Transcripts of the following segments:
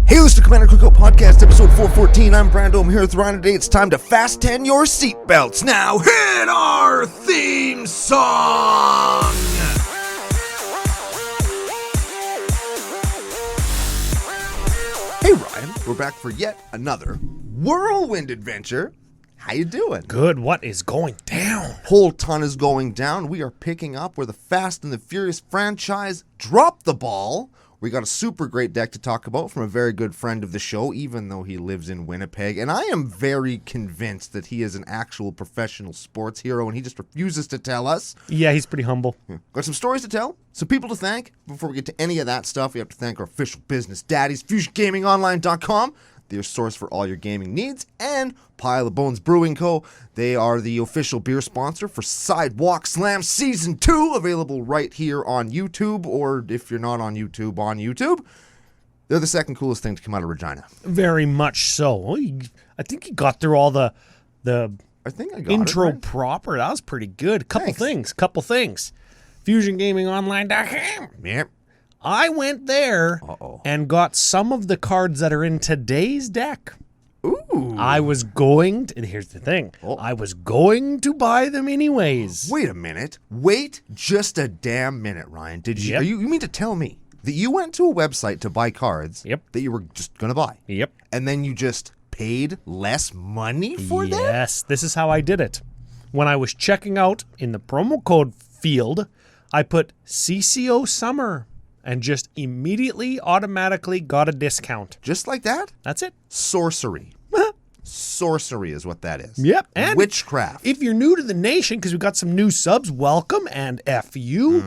Hey, listen to Commander Cookout Podcast, episode 414. I'm Brando. I'm here with Ryan today. It's time to fasten your seatbelts. Now hit our theme song! Hey, Ryan. We're back for yet another whirlwind adventure. How you doing? Good. What is going down? Whole ton is going down. We are picking up where the Fast and the Furious franchise dropped the ball. We got a super great deck to talk about from a very good friend of the show, even though he lives in Winnipeg. And I am very convinced that he is an actual professional sports hero, and he just refuses to tell us. Yeah, he's pretty humble. Got some stories to tell, some people to thank. Before we get to any of that stuff, we have to thank our official business daddies, FusionGamingOnline.com. Their source for all your gaming needs, and Pile of Bones Brewing Co. They are the official beer sponsor for Sidewalk Slam Season 2, available right here on YouTube, or if you're not on YouTube. They're the second coolest thing to come out of Regina. Very much so. I think he got through all the I think I got intro it, right? proper. That was pretty good. Couple Thanks. things. FusionGamingOnline.com. Yep. I went there and got some of the cards that are in today's deck. Ooh. I was going to, and here's the thing. I was going to buy them anyways. Wait a minute. Wait just a damn minute, Ryan. Did you? Yep. You mean to tell me that you went to a website to buy cards that you were just going to buy? Yep. And then you just paid less money for them? Yes, this is how I did it. When I was checking out in the promo code field, I put CCO Summer and just immediately, automatically got a discount. Just like that? That's it. Sorcery. Sorcery is what that is. Yep. And witchcraft. if you're new to the nation, because we got some new subs, welcome, and F you.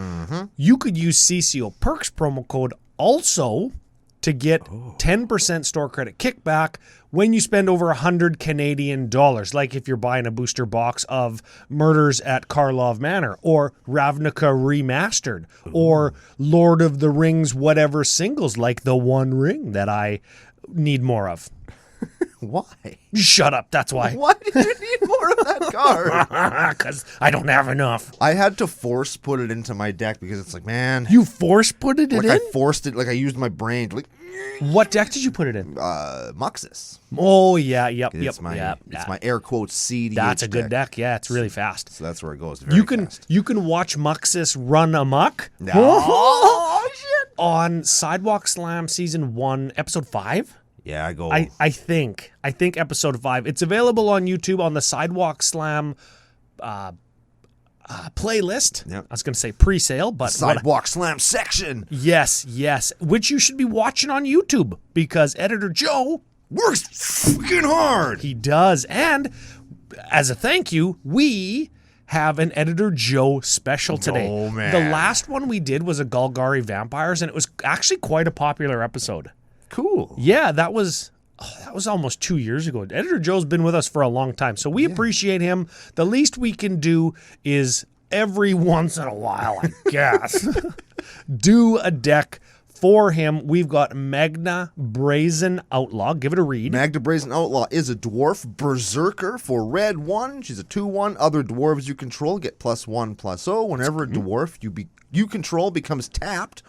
You could use CCO Perks promo code also to get 10% store credit kickback when you spend over 100 Canadian dollars. Like if you're buying a booster box of Murders at Karlov Manor, or Ravnica Remastered, or Lord of the Rings whatever singles, like the One Ring that I need more of. Why? Shut up, that's why. Why do you need more of that card? Because I don't have enough. I had to force put it into my deck because it's like, man. You force put it in? I forced it, like I used my brain to like. What deck did you put it in? Muxus. Oh, yeah, yep. It's my air quotes CDH That's a good deck. Yeah, it's really fast. So that's where it goes. Very fast. You can watch Muxus run amok. Oh, shit. On Sidewalk Slam Season 1, Episode 5? Yeah, I go. I think Episode 5. It's available on YouTube on the Sidewalk Slam playlist. Yep. I was going to say pre-sale, but Sidewalk Slam section. Yes, which you should be watching on YouTube because Editor Joe works fucking hard. He does. And as a thank you, we have an Editor Joe special today. Oh, man. The last one we did was a Golgari Vampires, and it was actually quite a popular episode. Cool. Yeah, that was almost 2 years ago. Editor Joe's been with us for a long time, so we appreciate him. The least we can do is every once in a while, I guess, do a deck for him. We've got Magda Brazen Outlaw. Give it a read. Magda Brazen Outlaw is a dwarf berserker for red 1. She's a 2/1. Other dwarves you control get +1/+0. Whenever a dwarf you control becomes tapped,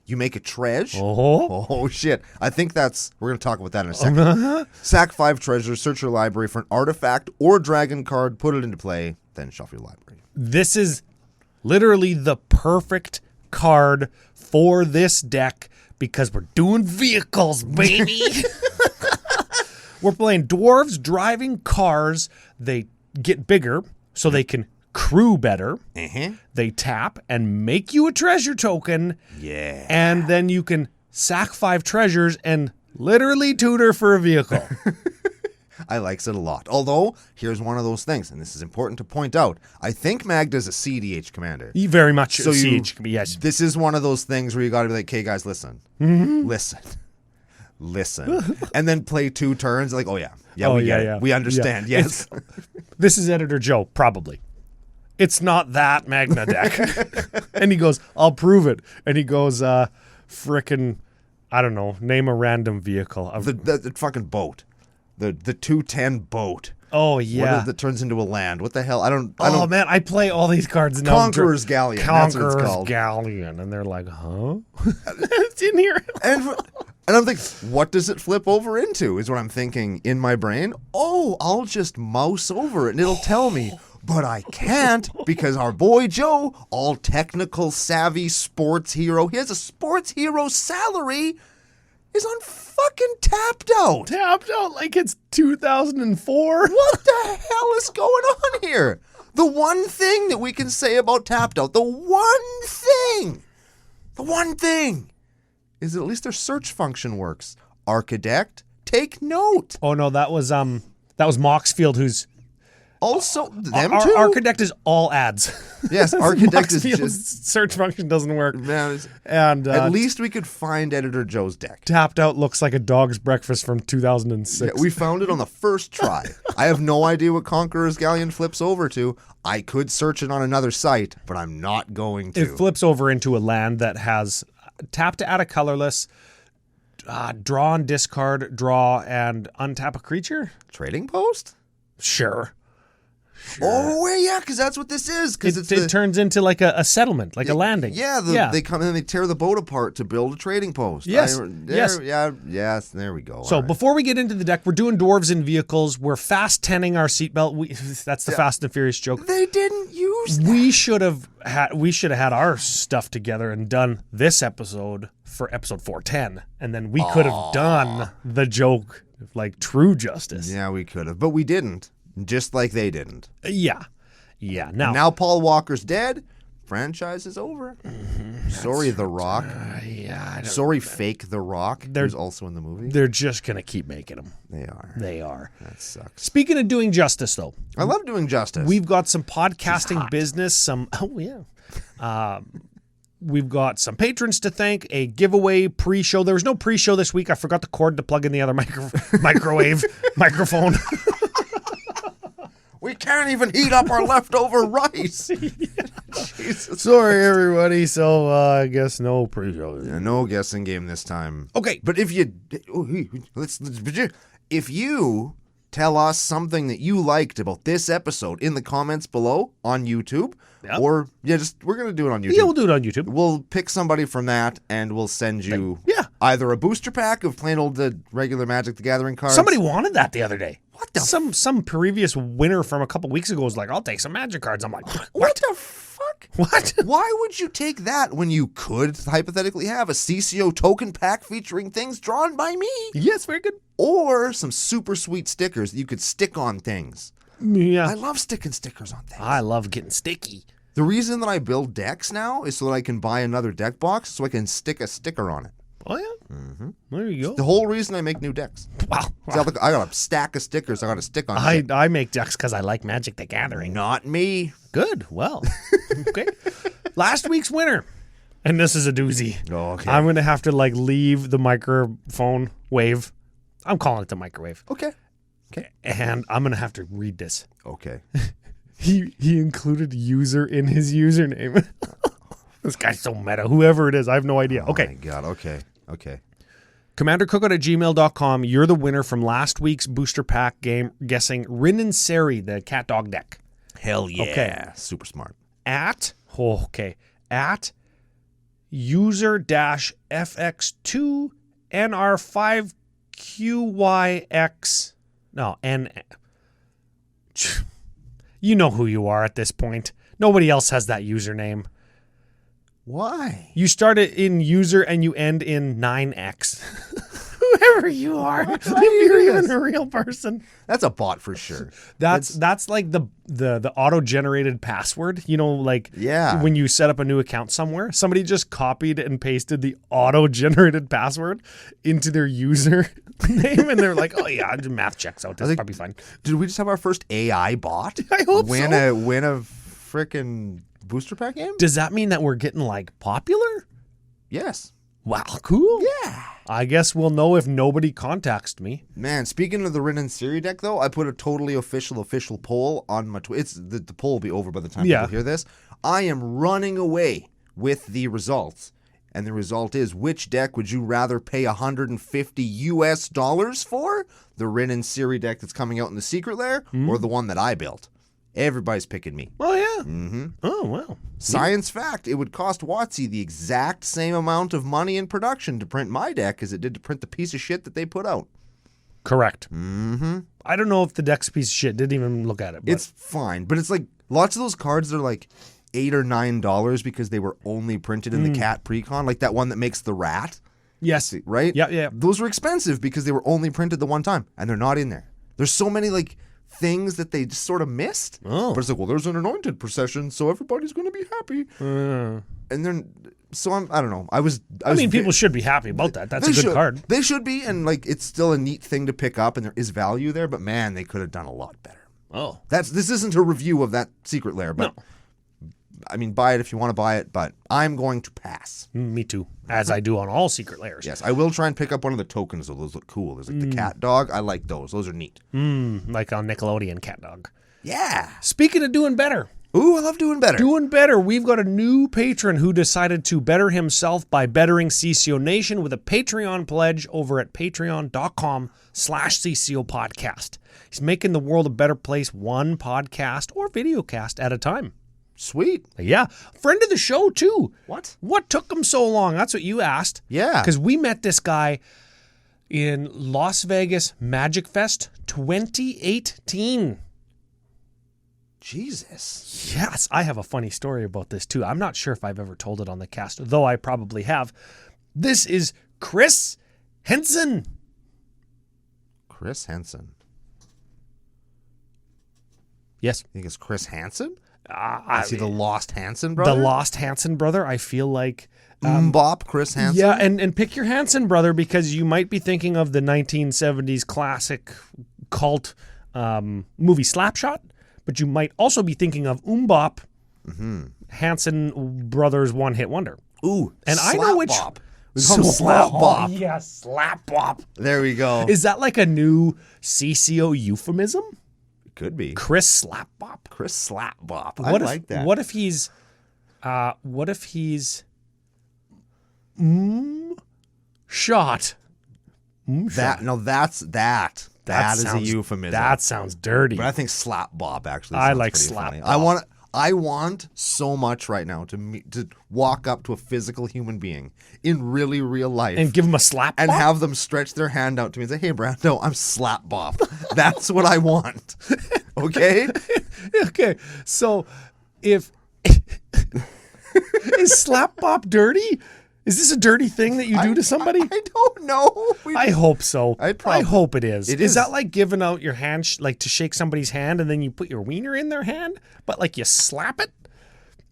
you make a treasure. Oh, shit. I think we're going to talk about that in a second. Sack 5 treasures, search your library for an artifact or dragon card, put it into play, then shuffle your library. This is literally the perfect card for this deck because we're doing vehicles, baby. We're playing Dwarves Driving Cars. They get bigger so they can crew better. They tap and make you a treasure token. Yeah. And then you can sack 5 treasures and literally tutor for a vehicle. I likes it a lot. Although, here's one of those things, and this is important to point out. I think Magda's a CDH commander. Very much so. Yes. This is one of those things where you got to be like, "Okay, guys, listen, listen," and then play 2 turns. Like, "Oh yeah, we understand." Yeah. Yes, this is Editor Joe, probably. It's not that Magna deck. And he goes, "I'll prove it." And he goes, frickin', I don't know, name a random vehicle. The fucking boat. The 210 boat. Oh, yeah. That turns into a land. What the hell? I don't. Man, I play all these cards now. Conqueror's Galleon. That's what it's Conqueror's called. Galleon. And they're like, huh? It's in here. And And I'm thinking, what does it flip over into is what I'm thinking in my brain. Oh, I'll just mouse over it and it'll tell me. But I can't because our boy Joe, all technical savvy sports hero, he has a sports hero salary, is on fucking tapped out. Tapped out like it's 2004. What the hell is going on here? The one thing that we can say about tapped out, the one thing is that at least their search function works. Architect, take note. Oh no, that was Moxfield who's Also, them our too. Architect is all ads. Yes, Architect is Moxfield's just search function doesn't work. man. And At least we could find Editor Joe's deck. Tapped out looks like a dog's breakfast from 2006. Yeah, we found it on the first try. I have no idea what Conqueror's Galleon flips over to. I could search it on another site, but I'm not going to. It flips over into a land that has tap to add a colorless, draw and discard, draw and untap a creature. Trading post? Sure. Oh, yeah, because that's what this is. Because It turns into like a settlement, like a landing. Yeah, they come in and they tear the boat apart to build a trading post. Yes, yes. Yes, there we go. So before we get into the deck, we're doing Dwarves in Vehicles. We're fast 10ing our seatbelt. That's the Fast and Furious joke. They didn't use that. We should have had our stuff together and done this episode for episode 410, and then we could have done the joke like true justice. Yeah, we could have, but we didn't. Just like they didn't. Yeah. Now Paul Walker's dead. Franchise is over. Sorry, The Rock. Sorry, fake The Rock. Who's also in the movie. They're just gonna keep making them. They are. That sucks. Speaking of doing justice, though, I love doing justice. we've got some podcasting business. We've got some patrons to thank, a giveaway pre-show. There was no pre-show this week. I forgot the cord to plug in the other microwave microphone. We can't even heat up our leftover rice. Jesus. Sorry, everybody. So I guess no pre-show. Yeah, no guessing game this time. Okay. But if you if you tell us something that you liked about this episode in the comments below on YouTube, or we're gonna do it on YouTube. Yeah, we'll do it on YouTube. We'll pick somebody from that, and we'll send you either a booster pack of plain old the regular Magic the Gathering cards. Somebody wanted that the other day. What the some previous winner from a couple weeks ago was like, "I'll take some Magic cards." I'm like, what the fuck? What? Why would you take that when you could hypothetically have a CCO token pack featuring things drawn by me? Yes, very good. Or some super sweet stickers that you could stick on things. Yeah. I love sticking stickers on things. I love getting sticky. The reason that I build decks now is so that I can buy another deck box so I can stick a sticker on it. Oh, yeah? Mm-hmm. There you go. The whole reason I make new decks. Wow. See, I got a stack of stickers I got to stick on. I make decks because I like Magic the Gathering. Not me. Good. Well, okay. Last week's winner. And this is a doozy. Oh, okay. I'm going to have to leave the microphone wave. I'm calling it the microwave. Okay. And I'm going to have to read this. Okay. He included user in his username. This guy's so meta. Whoever it is, I have no idea. Okay. Oh, my God. Okay. Commander Cookout at gmail.com. You're the winner from last week's booster pack game guessing Rin and Seri, the cat dog deck. Hell yeah. Okay. Super smart. At user-fx2 NR5QYX. No, N. You know who you are at this point. Nobody else has that username. Why? You start it in user and you end in 9X. Whoever you are, if you're even a real person. That's a bot for sure. That's like the auto-generated password. You know, when you set up a new account somewhere, somebody just copied and pasted the auto-generated password into their user name, and they're like, "Oh yeah, math checks out. That's probably fine." Did we just have our first AI bot? I hope so. Win a frickin' booster pack game? Does that mean that we're getting popular? Yes. Wow, cool. Yeah. I guess we'll know if nobody contacts me. Man, speaking of the Rin and Seri deck, though, I put a totally official poll on my Twitter. The poll will be over by the time people hear this. I am running away with the results. And the result is, which deck would you rather pay $150 for? The Rin and Seri deck that's coming out in the Secret Lair, or the one that I built? Everybody's picking me. Oh, yeah. Mm-hmm. Oh, well. Science fact, it would cost WotC the exact same amount of money in production to print my deck as it did to print the piece of shit that they put out. Correct. Mm-hmm. I don't know if the deck's a piece of shit. Didn't even look at it. But. It's fine, but it's like lots of those cards are like $8 or $9 because they were only printed in the cat precon, like that one that makes the rat. Yes. Right? Yeah. Those were expensive because they were only printed the one time, and they're not in there. There's so many like things that they just sort of missed. Oh. But it's like, well, there's an anointed procession, so everybody's going to be happy. And then, so I don't know. I mean, people should be happy about that. That's a good card. They should be, and like it's still a neat thing to pick up, and there is value there. But man, they could have done a lot better. Oh, this isn't a review of that secret lair, but no. I mean, buy it if you want to buy it. But I'm going to pass. Me too, as I do on all secret lairs. Yes, I will try and pick up one of the tokens. Though those look cool. There's like the cat dog. I like those. Those are neat. Like on Nickelodeon Cat Dog. Yeah. Speaking of doing better. Ooh, I love doing better. Doing better. We've got a new patron who decided to better himself by bettering CCO Nation with a Patreon pledge over at patreon.com/CCO Podcast. He's making the world a better place, one podcast or videocast at a time. Sweet. Yeah. Friend of the show, too. What? What took him so long? That's what you asked. Yeah. Because we met this guy in Las Vegas Magic Fest 2018. Jesus. Yes, I have a funny story about this too. I'm not sure if I've ever told it on the cast, though I probably have. This is Chris Henson. Chris Henson. Yes. You think it's Chris Hansen? Is he the Lost Hansen brother? The Lost Hansen brother. I feel like... Bop, Chris Hansen? Yeah, and pick your Hansen brother because you might be thinking of the 1970s classic cult movie Slapshot. But you might also be thinking of Bop, Hansen Brothers One-Hit Wonder. Ooh, and I know which. Bop. We call him Slap Bop. Yes, Slap Bop. There we go. Is that like a new CCO euphemism? It could be. Chris Slap Bop. Chris Slap Bop. I like that. What if he's shot? That is a euphemism. That sounds dirty. But I think Slap Bop actually I sounds like pretty Slap funny. Bop. I want so much right now to walk up to a physical human being in really real life and give them a slap and bop? have them stretch their hand out to me and say, "Hey, Brando, I'm Slap Bop." That's what I want. Okay? Okay. So if is Slap Bop dirty? Is this a dirty thing that you do to somebody? I don't know. I hope so. I hope it is. It is is. that like giving out your hand, like to shake somebody's hand and then you put your wiener in their hand, but like you slap it?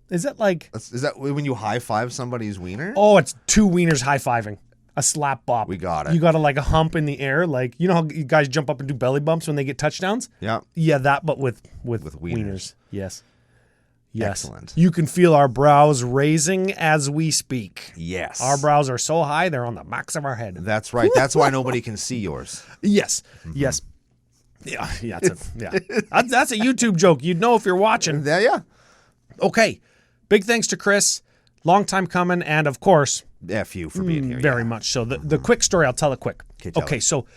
Is that like... Is that when you high-five somebody's wiener? Oh, it's two wieners high-fiving. A slap bop. We got it. You got to like a hump in the air. Like, you know how you guys jump up and do belly bumps when they get touchdowns? Yeah. Yeah, that, but with wieners. Yes. Yes. Excellent. You can feel our brows raising as we speak. Yes. Our brows are so high, they're on the backs of our head. That's right. That's why nobody can see yours. Yes. Mm-hmm. Yes. Yeah. That's a YouTube joke. You'd know if you're watching. Yeah. Okay. Big thanks to Chris. Long time coming. And of course, F you for being here. Very much so. The quick story, I'll tell it quick. Okay, so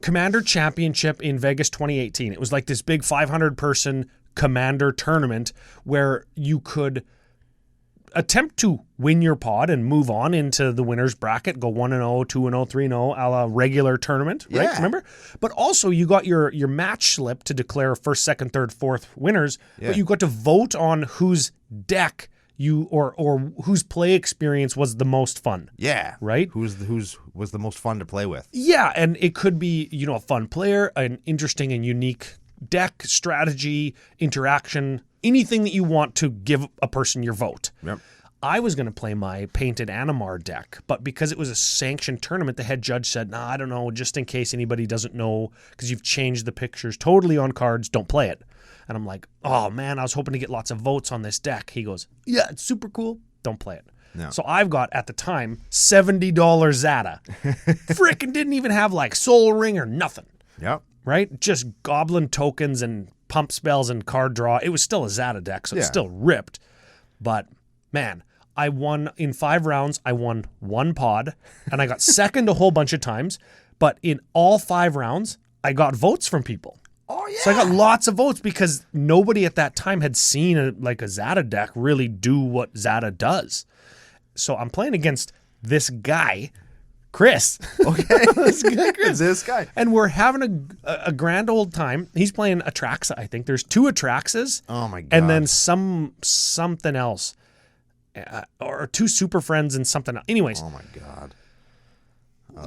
Commander Championship in Vegas 2018. It was like this big 500-person Commander tournament where you could attempt to win your pod and move on into the winner's bracket, go 1-0, 2-0, 3-0, a la regular tournament, right? Yeah. Remember? But also you got your match slip to declare first, second, third, fourth winners, but you got to vote on whose deck you or whose play experience was the most fun. Yeah. Right? Who's was the most fun to play with. Yeah, and it could be, a fun player, an interesting and unique deck, strategy, interaction, anything that you want to give a person your vote. Yep. I was going to play my Painted Animar deck, but because it was a sanctioned tournament, the head judge said, I don't know, just in case anybody doesn't know, because you've changed the pictures totally on cards, don't play it. And I'm like, oh man, I was hoping to get lots of votes on this deck. He goes, yeah, it's super cool, don't play it. No. So I've got, at the time, $70 Zeta. Frickin' didn't even have like Soul Ring or nothing. Yep. Right? Just goblin tokens and pump spells and card draw. It was still a Zeta deck, so it's still ripped. But, man, I won in 5 rounds. I won 1 pod, and I got second a whole bunch of times. But in all 5 rounds, I got votes from people. Oh, yeah. So I got lots of votes because nobody at that time had seen a Zada deck really do what Zada does. So I'm playing against this guy, Chris. Okay. This guy. And we're having a grand old time. He's playing Atraxa, I think. There's 2 Atraxas. Oh, my God. And then something else. Or 2 Super Friends and something else. Anyways. Oh, my God.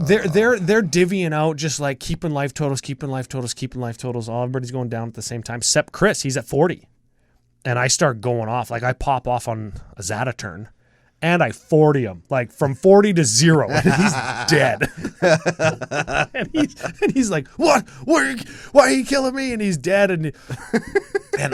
They're divvying out, just like keeping life totals. All everybody's going down at the same time. Except Chris, he's at 40. And I start going off. Like I pop off on a Zada turn. And I 40 him, like from 40 to 0, and he's dead. and he's like, "What? Why are you killing me?" And he's dead. And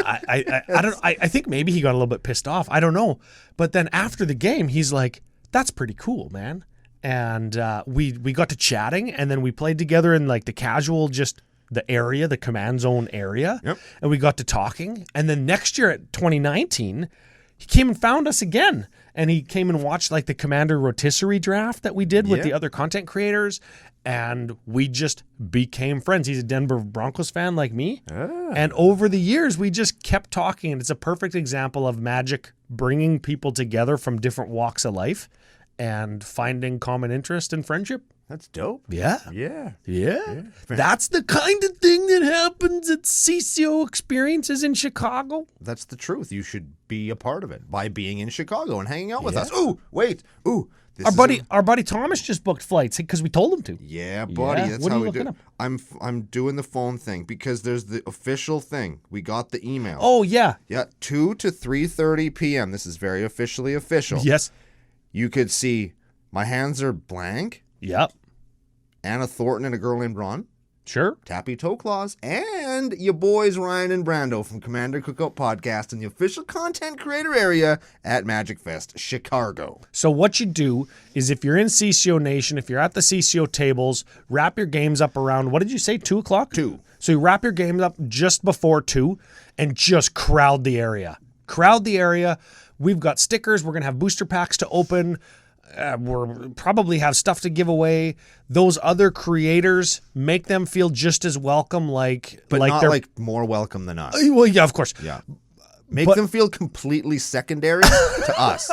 I think maybe he got a little bit pissed off. I don't know. But then after the game, he's like, "That's pretty cool, man." And we got to chatting, and then we played together in like the casual, just the area, the command zone area. Yep. And we got to talking. And then next year at 2019, he came and found us again. And he came and watched like the Commander rotisserie draft that we did with the other content creators. And we just became friends. He's a Denver Broncos fan like me. And over the years, we just kept talking. And it's a perfect example of Magic bringing people together from different walks of life and finding common interest and friendship. That's dope. Yeah. Yeah. That's the kind of thing that happens at CCO experiences in Chicago. That's the truth. You should be a part of it by being in Chicago and hanging out with us. Ooh, wait. Ooh. Our buddy Thomas just booked flights because we told him to. Yeah, buddy. Yeah. That's What are how you we do looking it. up? I'm doing the phone thing because there's the official thing. We got the email. Oh, yeah. Yeah, 2 to 3:30 p.m. This is very officially official. Yes. You could see my hands are blank. Yep. Anna Thornton and a girl named Ron. Sure. Tappy Toe Claws, and your boys Ryan and Brando from Commander Cookout Podcast in the official content creator area at Magic Fest, Chicago. So what you do is if you're in CCO Nation, if you're at the CCO tables, wrap your games up around, what did you say, 2 o'clock? 2. So you wrap your games up just before 2 and just crowd the area. Crowd the area. We've got stickers. We're going to have booster packs to open. We'll probably have stuff to give away. Those other creators, make them feel just as welcome, But not like more welcome than us. Well, yeah, of course. Yeah. Make them feel completely secondary to us.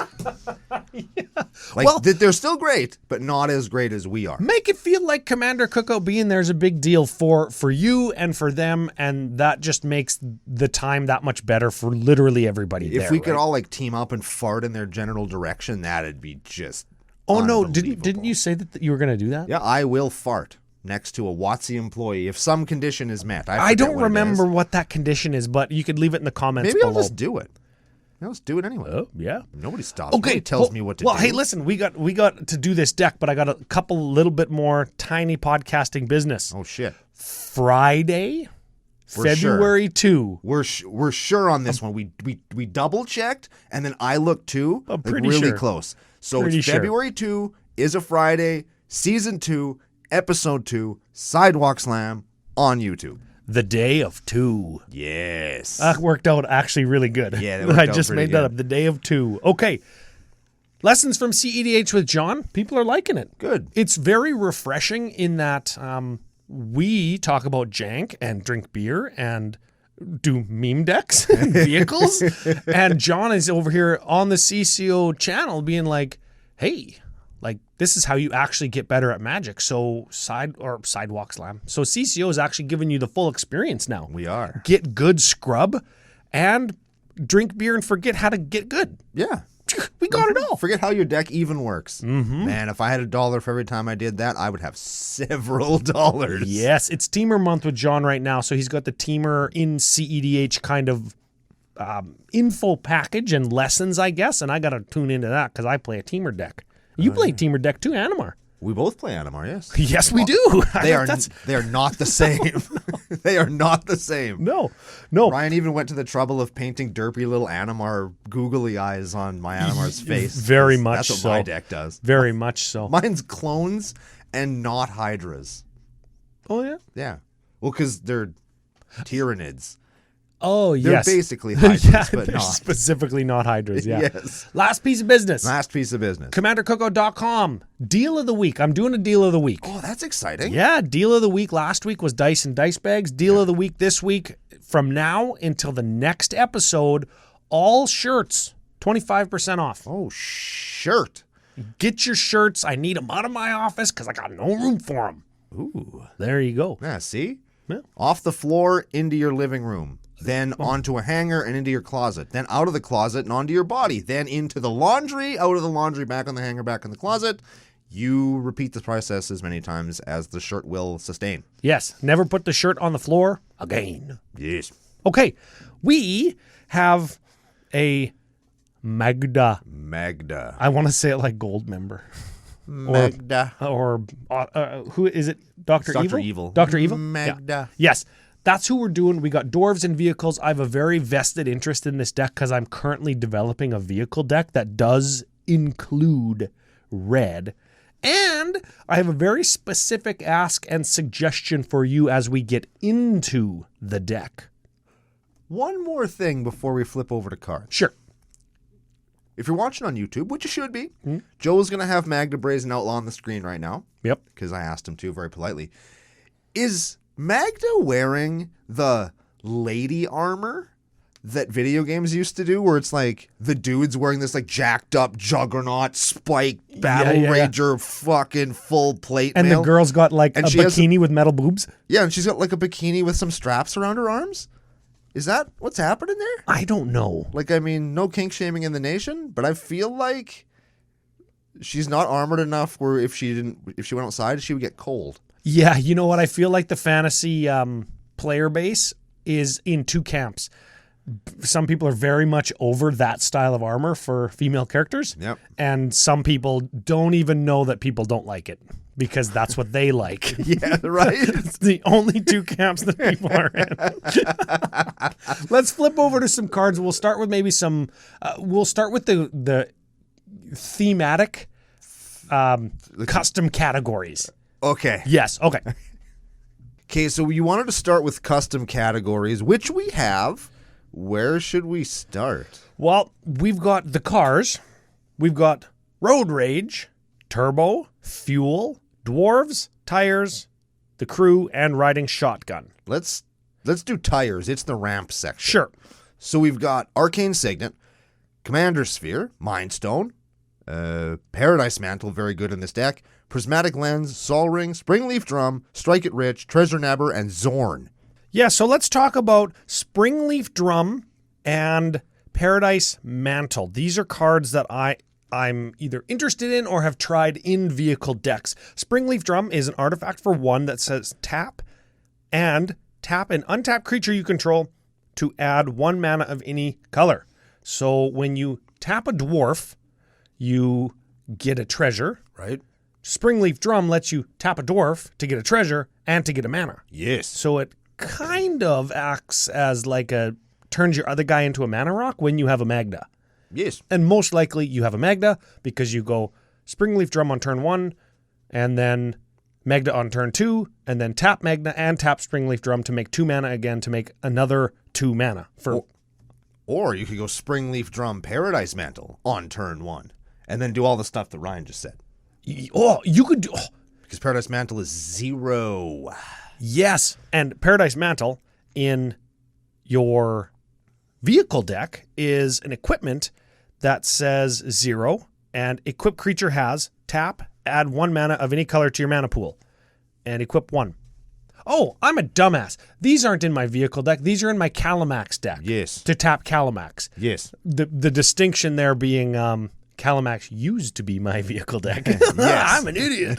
They're still great, but not as great as we are. Make it feel like Commander Cookout being there is a big deal for you and for them, and that just makes the time that much better for literally everybody If we could all team up and fart in their general direction, that'd be just didn't you say that you were going to do that? Yeah, I will fart next to a WotC employee if some condition is met. I don't remember what that condition is, but you could leave it in the comments below. Maybe I'll just do it. Let's do it anyway. Oh, yeah. Nobody stops. Okay, tells me what to do. Well, hey, listen, we got to do this deck, but I got a couple little bit more tiny podcasting business. Oh shit. Friday, February 2. We're sure on this one. We double checked, and then I looked too. I'm pretty really sure. close. So Pretty it's sure. February 2 is a Friday. Season 2, Episode 2, Sidewalk Slam on YouTube. The day of 2. Yes. That worked out actually really good. Yeah, that worked I out just pretty made that good. up. The day of 2. Okay. Lessons from CEDH with John. People are liking it. Good. It's very refreshing in that we talk about jank and drink beer and do meme decks and vehicles. And John is over here on the CCO channel being like, hey, this is how you actually get better at Magic. So Sidewalk Slam. So CCO is actually giving you the full experience now. We are. Get good scrub and drink beer and forget how to get good. Yeah. We got it all. Forget how your deck even works. Mm-hmm. Man, if I had $1 for every time I did that, I would have several dollars. Yes, it's Teamer Month with John right now. So he's got the Teamer in CEDH kind of info package and lessons, I guess. And I got to tune into that because I play a Teamer deck. You play Teamer deck too, Animar. We both play Animar, yes. Yes, we do. They are not the same. They are not the same. No. Ryan even went to the trouble of painting derpy little Animar googly eyes on my Animar's face. Very much That's so. what my deck does. Very much so. Mine's clones and not hydras. Oh, yeah? Yeah. Well, because they're Tyranids. Oh, They're yes. basically hydras, Yeah, but they're not. specifically not hydras, yeah. Yes. Last piece of business. Last piece of business. CommanderCookout.com. Deal of the week. I'm doing a deal of the week. Oh, that's exciting. Yeah, deal of the week last week was dice and dice bags. Deal of the week this week, from now until the next episode, all shirts, 25% off. Oh, shirt. Get your shirts. I need them out of my office because I got no room for them. Ooh. There you go. Yeah, see? Yeah. Off the floor, into your living room. Then onto a hanger and into your closet. Then out of the closet and onto your body. Then into the laundry, out of the laundry, back on the hanger, back in the closet. You repeat the process as many times as the shirt will sustain. Yes, never put the shirt on the floor again. Yes. Okay, we have a Magda. I want to say it like Goldmember. Magda. Or who is it? Dr. Dr. Evil? Evil. Dr. Evil? Magda. Yeah. Yes, that's who we're doing. We got Dwarves and Vehicles. I have a very vested interest in this deck because I'm currently developing a vehicle deck that does include red. And I have a very specific ask and suggestion for you as we get into the deck. One more thing before we flip over to cards. Sure. If you're watching on YouTube, which you should be, Joe's going to have Magda, Brazen, Outlaw on the screen right now. Yep. Because I asked him to very politely. Is Magda wearing the lady armor that video games used to do, where it's like the dude's wearing this like jacked up juggernaut spike battle rager fucking full plate And mail? the girl's got like And a she has- bikini with metal boobs? Yeah, and she's got like a bikini with some straps around her arms. Is that what's happening there? I don't know. Like, I mean, no kink shaming in the nation, but I feel like she's not armored enough where if she went outside, she would get cold. Yeah, you know what? I feel like the fantasy player base is in two camps. Some people are very much over that style of armor for female characters. Yep. And some people don't even know that people don't like it because that's what they like. Yeah, right? It's the only two camps that people are in. Let's flip over to some cards. We'll start with maybe some. We'll start with the thematic custom categories. Okay. Yes. Okay. Okay, so you wanted to start with custom categories, which we have. Where should we start? Well, we've got the cars. We've got road rage, turbo, fuel, dwarves, tires, the crew, and riding shotgun. Let's do tires. It's the ramp section. Sure. So we've got Arcane Signet, Commander Sphere, Mind Stone, Paradise Mantle, very good in this deck, Prismatic Lens, Sol Ring, Springleaf Drum, Strike It Rich, Treasure Nabber, and Zorn. Yeah, so let's talk about Springleaf Drum and Paradise Mantle. These are cards that I'm either interested in or have tried in vehicle decks. Springleaf Drum is an artifact for one that says tap an untapped creature you control to add 1 mana of any color. So when you tap a dwarf, you get a treasure. Right? Springleaf Drum lets you tap a dwarf to get a treasure and to get a mana. Yes. So it kind of acts as like turns your other guy into a mana rock when you have a Magda. Yes. And most likely you have a Magda because you go Springleaf Drum on turn 1 and then Magda on turn 2 and then tap Magda and tap Springleaf Drum to make 2 mana again to make another 2 mana. Or you could go Springleaf Drum, Paradise Mantle on turn 1 and then do all the stuff that Ryan just said. Oh, you could do... Oh. Because Paradise Mantle is 0. Yes, and Paradise Mantle in your vehicle deck is an equipment that says 0, and equip creature has tap, add 1 mana of any color to your mana pool, and equip 1. Oh, I'm a dumbass. These aren't in my vehicle deck. These are in my Calamax deck. Yes. To tap Calamax. Yes. The distinction there being Calamax used to be my vehicle deck. Yes. I'm an idiot.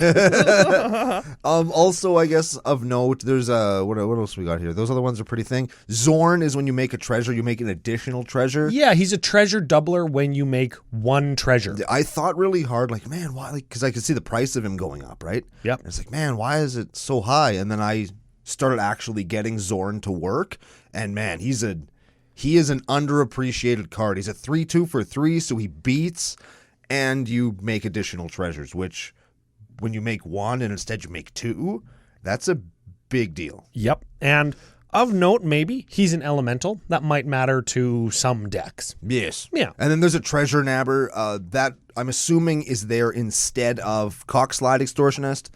Also, I guess of note, there's what else we got here? Those other ones are pretty thing. Zorn is when you make a treasure, you make an additional treasure. Yeah, he's a treasure doubler when you make 1 treasure. I thought really hard, like, man, why? Because I could see the price of him going up, right? Yep. And it's like, man, why is it so high? And then I started actually getting Zorn to work, and man, he is an underappreciated card. He's a 3/2 for 3, so he beats, and you make additional treasures, which when you make 1 and instead you make 2, that's a big deal. Yep. And Of note, maybe he's an elemental. That might matter to some decks. Yes. Yeah. And then there's a treasure nabber that I'm assuming is there instead of Cockslide Extortionist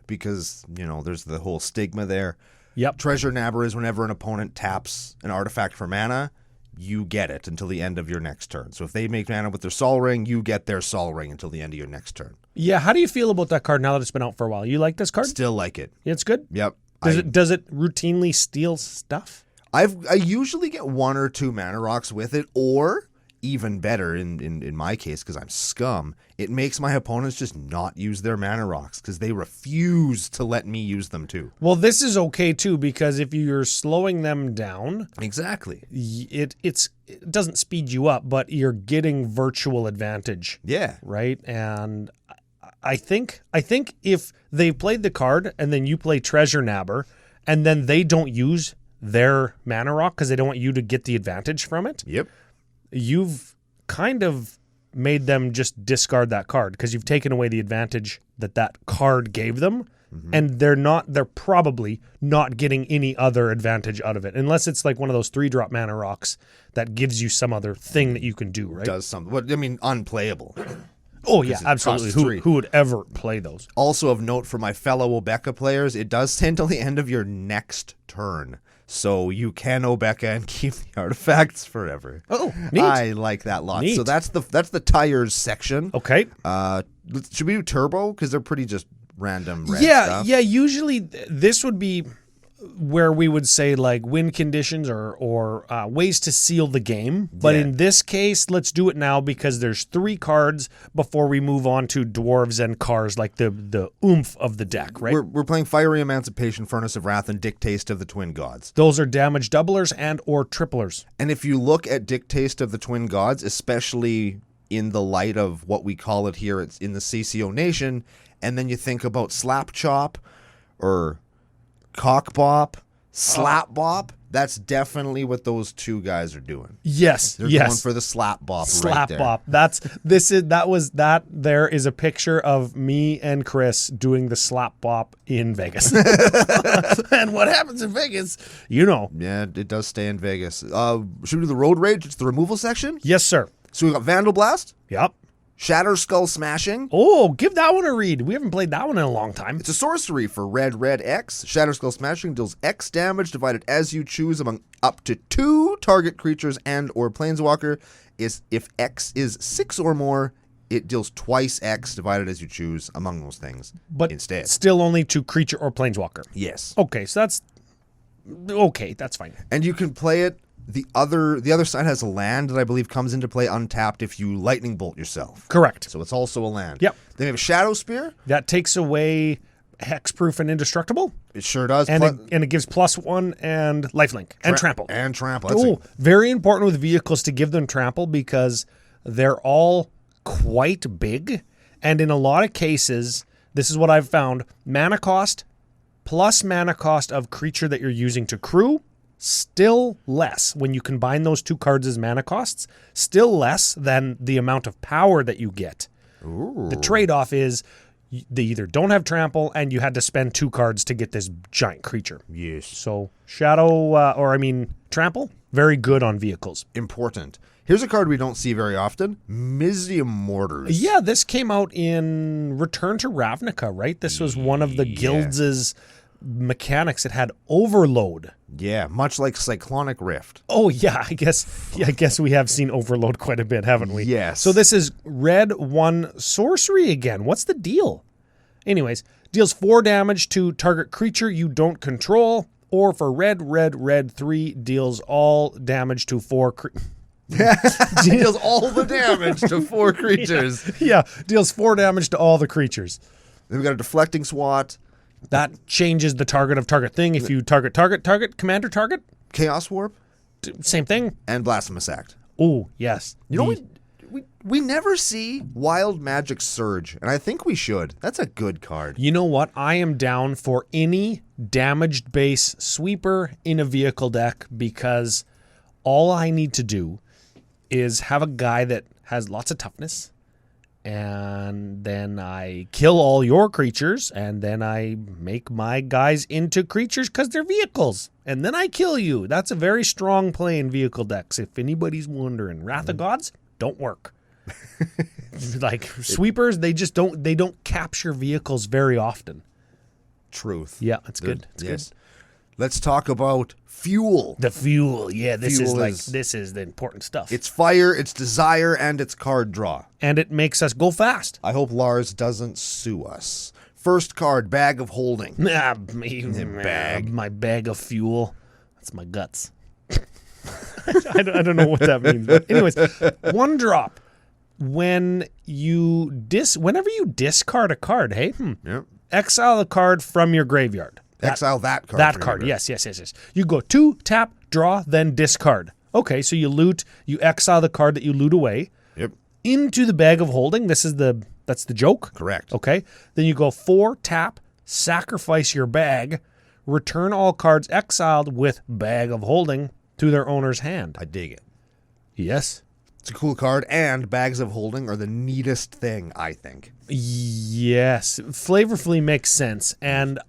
because, there's the whole stigma there. Yep. Treasure nabber is whenever an opponent taps an artifact for mana, you get it until the end of your next turn. So if they make mana with their Sol Ring, you get their Sol Ring until the end of your next turn. Yeah, how do you feel about that card now that it's been out for a while? You like this card? Still like it. It's good? Yep. Does it routinely steal stuff? I usually get 1 or 2 mana rocks with it, or even better in my case, because I'm scum, it makes my opponents just not use their mana rocks because they refuse to let me use them too. Well, this is okay too, because if you're slowing them down, exactly, it doesn't speed you up, but you're getting virtual advantage. Yeah. Right? And I think if they played the card and then you play Treasure Nabber and then they don't use their mana rock because they don't want you to get the advantage from it. Yep. You've kind of made them just discard that card because you've taken away the advantage that card gave them. Mm-hmm. And they're probably not getting any other advantage out of it unless it's like one of those 3-drop mana rocks that gives you some other thing that you can do, right? Does something. Well, I mean, unplayable. Oh, yeah, absolutely. Who would ever play those? Also of note for my fellow Obeka players, it does stand till the end of your next turn. So you can Obeka and keep the artifacts forever. Oh, neat. I like that lot. Neat. So that's the tires section. Okay. Should we do turbo? Because they're pretty just random red stuff. Yeah, usually this would be where we would say like win conditions or ways to seal the game. But in this case, let's do it now because there's 3 cards before we move on to Dwarves and Cars, like the oomph of the deck, right? We're playing Fiery Emancipation, Furnace of Wrath, and Dictaste of the Twin Gods. Those are damage doublers and or triplers. And if you look at Dictaste of the Twin Gods, especially in the light of what we call it here, it's in the CCO Nation, and then you think about Slap Chop or Cock Bop, Slap Bop, that's definitely what those 2 guys are doing. Yes, They're going for the Slap Bop right there. Slap Bop. There is a picture of me and Chris doing the Slap Bop in Vegas. And what happens in Vegas, Yeah, it does stay in Vegas. Should we do the Road Rage? It's the removal section? Yes, sir. So we got Vandal Blast. Yep. Shatter Skull Smashing. Oh, give that one a read. We haven't played that one in a long time. It's a sorcery for red X. Shatter Skull Smashing deals X damage divided as you choose among up to 2 target creatures and or planeswalker. If X is 6 or more, it deals twice X divided as you choose among those things. But instead, still only to creature or planeswalker. Yes. Okay, so that's fine. And you can play it. The other side has a land that I believe comes into play untapped if you lightning bolt yourself. Correct. So it's also a land. Yep. Then we have a Shadow Spear. That takes away hexproof and indestructible. It sure does. And it gives +1 and lifelink and trample. And trample. Very important with vehicles to give them trample because they're all quite big. And in a lot of cases, this is what I've found, mana cost plus mana cost of creature that you're using to crew, still less when you combine those 2 cards as mana costs, still less than the amount of power that you get. Ooh. The trade-off is they either don't have trample and you had to spend 2 cards to get this giant creature. Yes. So trample, very good on vehicles. Important. Here's a card we don't see very often, Mizzium Mortars. Yeah, this came out in Return to Ravnica, right? This was one of the guilds' mechanics. It had Overload. Yeah, much like Cyclonic Rift. Oh yeah, I guess we have seen Overload quite a bit, haven't we? Yes. So this is red 1 sorcery again. What's the deal? Anyways, deals 4 damage to target creature you don't control, or for red 3 deals all damage to 4 deals all the damage to 4 creatures. Yeah, deals 4 damage to all the creatures. Then we got a Deflecting Swat. That changes the target of target thing. If you target, commander target. Chaos Warp. Same thing. And Blasphemous Act. Oh, yes. You know, we never see Wild Magic Surge, and I think we should. That's a good card. You know what? I am down for any damaged base sweeper in a vehicle deck because all I need to do is have a guy that has lots of toughness and then I kill all your creatures, and then I make my guys into creatures because they're vehicles, and then I kill you. That's a very strong play in vehicle decks, if anybody's wondering. Wrath of Gods don't work. Like sweepers, they don't capture vehicles very often. Truth. Yeah, it's good. It's yes. good. Let's talk about fuel. The fuel, yeah, this Fuel is the important stuff. It's fire, it's desire, and it's card draw. And it makes us go fast. I hope Lars doesn't sue us. First card, Bag of Holding. My bag of fuel. That's my guts. I don't know what that means. But anyways, 1 drop. Whenever you discard a card, hey, Yep. exile a card from your graveyard. Exile that card. That card, yes. You go 2, tap, draw, then discard. Okay, so you exile the card that you loot away Yep. into the Bag of Holding. That's the joke. Correct. Okay, then you go 4, tap, sacrifice your bag, return all cards exiled with Bag of Holding to their owner's hand. I dig it. Yes. It's a cool card, and Bags of Holding are the neatest thing, I think. Yes. Flavorfully makes sense, and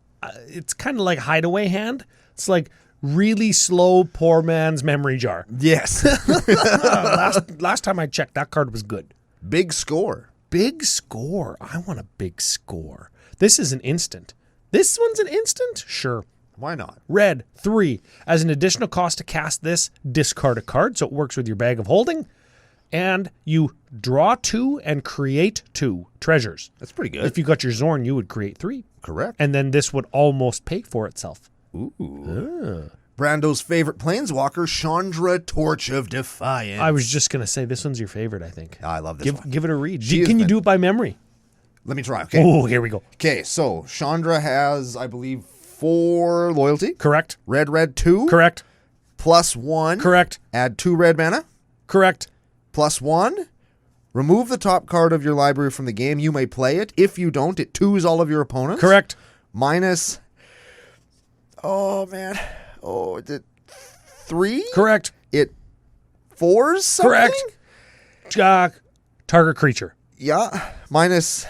it's kind of like Hideaway Hand. It's like really slow, poor man's memory jar. Yes. Last time I checked, that card was good. Big score. Big score. I want a big score. This is an instant. This one's an instant? Sure. Why not? Red, 3. As an additional cost to cast this, discard a card, so it works with your Bag of Holding. And you draw 2 and create 2 treasures. That's pretty good. If you got your Zorn, you would create 3. Correct. And then this would almost pay for itself. Ooh. Brando's favorite planeswalker, Chandra, Torch of Defiance. I was just going to say, this one's your favorite, I think. I love this one. Give it a read. She Can is you do it by memory? Let me try, okay? Oh, here we go. Okay, so Chandra has, I believe, 4 loyalty. Correct. Red, 2. Correct. +1. Correct. Add 2 red mana. Correct. +1. Remove the top card of your library from the game. You may play it. If you don't, it 2s all of your opponents. Correct. Minus. Oh, man. Oh, is it 3? Correct. It 4s something? Correct. Target creature. Yeah. Minus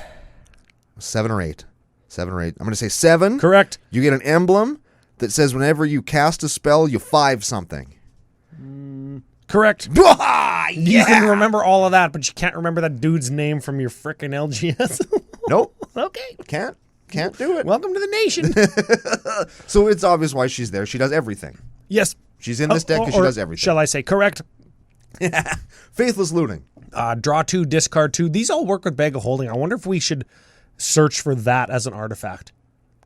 7 or 8. 7 or 8. I'm going to say 7. Correct. You get an emblem that says whenever you cast a spell, you 5 something. Correct. Yeah! You can remember all of that, but you can't remember that dude's name from your frickin' LGS. Nope. Okay. Can't do it. Welcome to the nation. So it's obvious why she's there. She does everything. Yes. She's in this deck because she does everything. Shall I say correct? Faithless Looting. Draw 2, discard 2. These all work with Bag of Holding. I wonder if we should search for that as an artifact.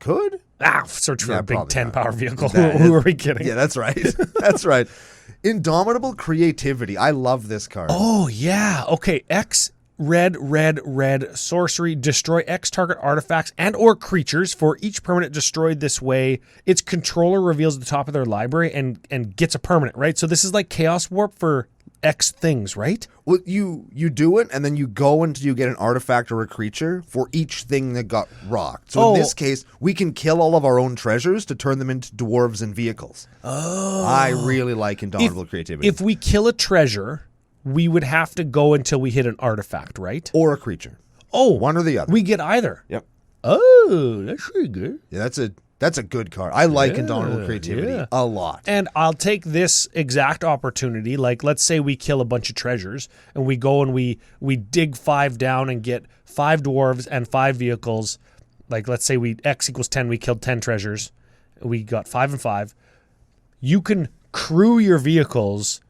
Could? Search for a big probably 10 not. power vehicle. That Who are we kidding? Yeah, that's right. That's right. Indomitable Creativity. I love this card. Oh, yeah. Okay. X, red, sorcery. Destroy X target artifacts and or creatures. For each permanent destroyed this way, its controller reveals the top of their library and gets a permanent, right? So this is like Chaos Warp for X things, right? Well, you do it, and then you go until you get an artifact or a creature for each thing that got rocked. So in this case, we can kill all of our own treasures to turn them into dwarves and vehicles. Oh. I really like Indomitable Creativity. If we kill a treasure, we would have to go until we hit an artifact, right? Or a creature. Oh. One or the other. We get either. Yep. Oh, that's pretty good. Yeah, that's a good card. I like Indomitable Creativity a lot. And I'll take this exact opportunity. Like, let's say we kill a bunch of treasures and we go and we dig 5 down and get 5 dwarves and 5 vehicles. Like, let's say X equals 10, we killed 10 treasures. We got 5 and 5. You can crew your vehicles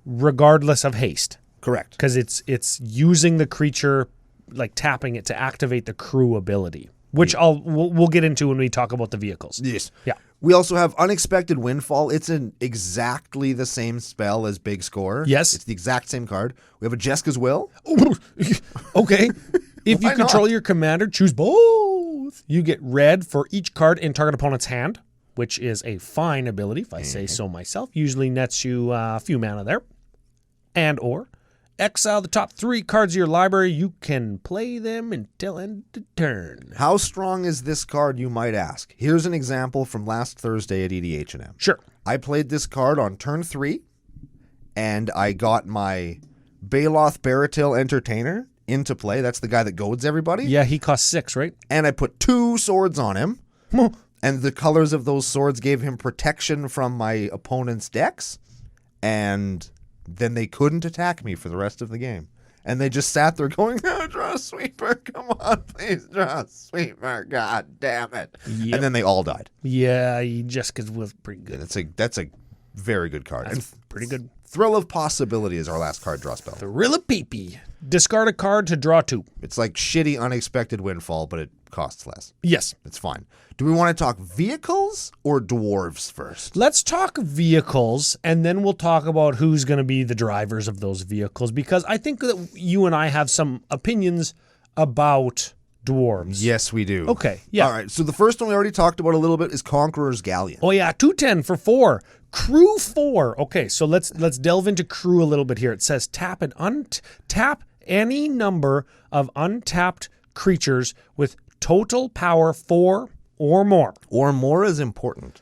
regardless of haste. Correct. Because it's using the creature, like tapping it to activate the crew ability. Which we'll get into when we talk about the vehicles. Yes. Yeah. We also have Unexpected Windfall. It's exactly the same spell as Big Score. Yes. It's the exact same card. We have a Jeska's Will. Okay. If you Why control not? your commander, choose both. You get red for each card in target opponent's hand, which is a fine ability, if I say so myself. Usually nets you a few mana there. And or exile the top 3 cards of your library. You can play them until end of turn. How strong is this card, you might ask? Here's an example from last Thursday at EDH&M. Sure. I played this card on turn 3, and I got my Baloth Baratil Entertainer into play. That's the guy that goads everybody. Yeah, he costs 6, right? And I put 2 swords on him. And the colors of those swords gave him protection from my opponent's decks. And then they couldn't attack me for the rest of the game. And they just sat there going, oh, draw a sweeper. Come on, please draw a sweeper. God damn it. Yep. And then they all died. Yeah, Jessica's was pretty good. That's a very good card. That's pretty good. Thrill of Possibility is our last card draw spell. Thrill of Peepee. Discard a card to draw 2. It's like shitty, unexpected windfall, but it costs less. Yes. It's fine. Do we want to talk vehicles or dwarves first? Let's talk vehicles, and then we'll talk about who's going to be the drivers of those vehicles, because I think that you and I have some opinions about dwarves. Yes, we do. Okay, yeah. All right, so the first one we already talked about a little bit is Conqueror's Galleon. Oh, yeah, 210 for 4. Crew 4. Okay, so let's delve into crew a little bit here. It says tap and untap any number of untapped creatures with total power 4 or more. Or more is important.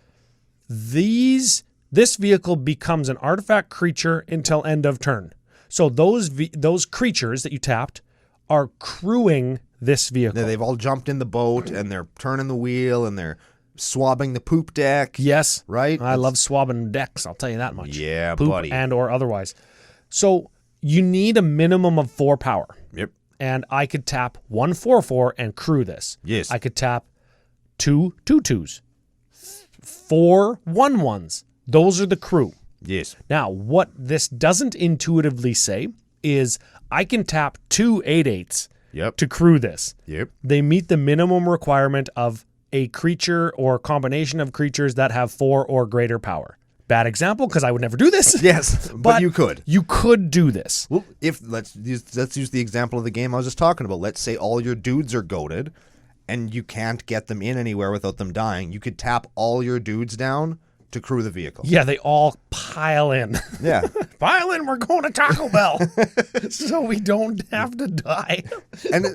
This vehicle becomes an artifact creature until end of turn. So those creatures that you tapped are crewing this vehicle. They've all jumped in the boat, and they're turning the wheel, and they're swabbing the poop deck. Yes. Right? I love swabbing decks, I'll tell you that much. Yeah, Poop buddy. and or otherwise. So you need a minimum of 4 power. Yep. And I could tap 1 4/4 and crew this. Yes. I could tap 2 2/2s, 4 1/1s. Those are the crew. Yes. Now, what this doesn't intuitively say is I can tap 2 8/8s Yep. to crew this. Yep. They meet the minimum requirement of a creature or combination of creatures that have 4 or greater power. Bad example, because I would never do this. Yes, but you could. You could do this. Well, let's use the example of the game I was just talking about. Let's say all your dudes are goated, and you can't get them in anywhere without them dying. You could tap all your dudes down to crew the vehicle. Yeah, they all pile in. Yeah. Pile in, we're going to Taco Bell. So we don't have to die. And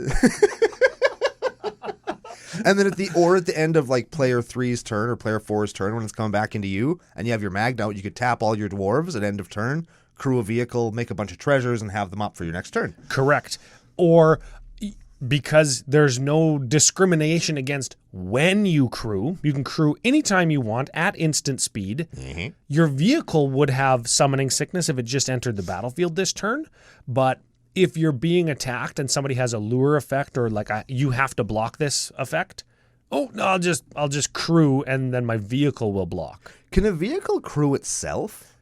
and then at the end of like player 3's turn or player 4's turn, when it's coming back into you and you have your Magda out, you could tap all your dwarves at end of turn, crew a vehicle, make a bunch of treasures, and have them up for your next turn. Correct. Or because there's no discrimination against when you crew can crew anytime you want at instant speed. Mm-hmm. Your vehicle would have summoning sickness if it just entered the battlefield this turn, but if you're being attacked and somebody has a lure effect or like you have to block this effect, oh no, I'll just crew and then my vehicle will block. Can a vehicle crew itself?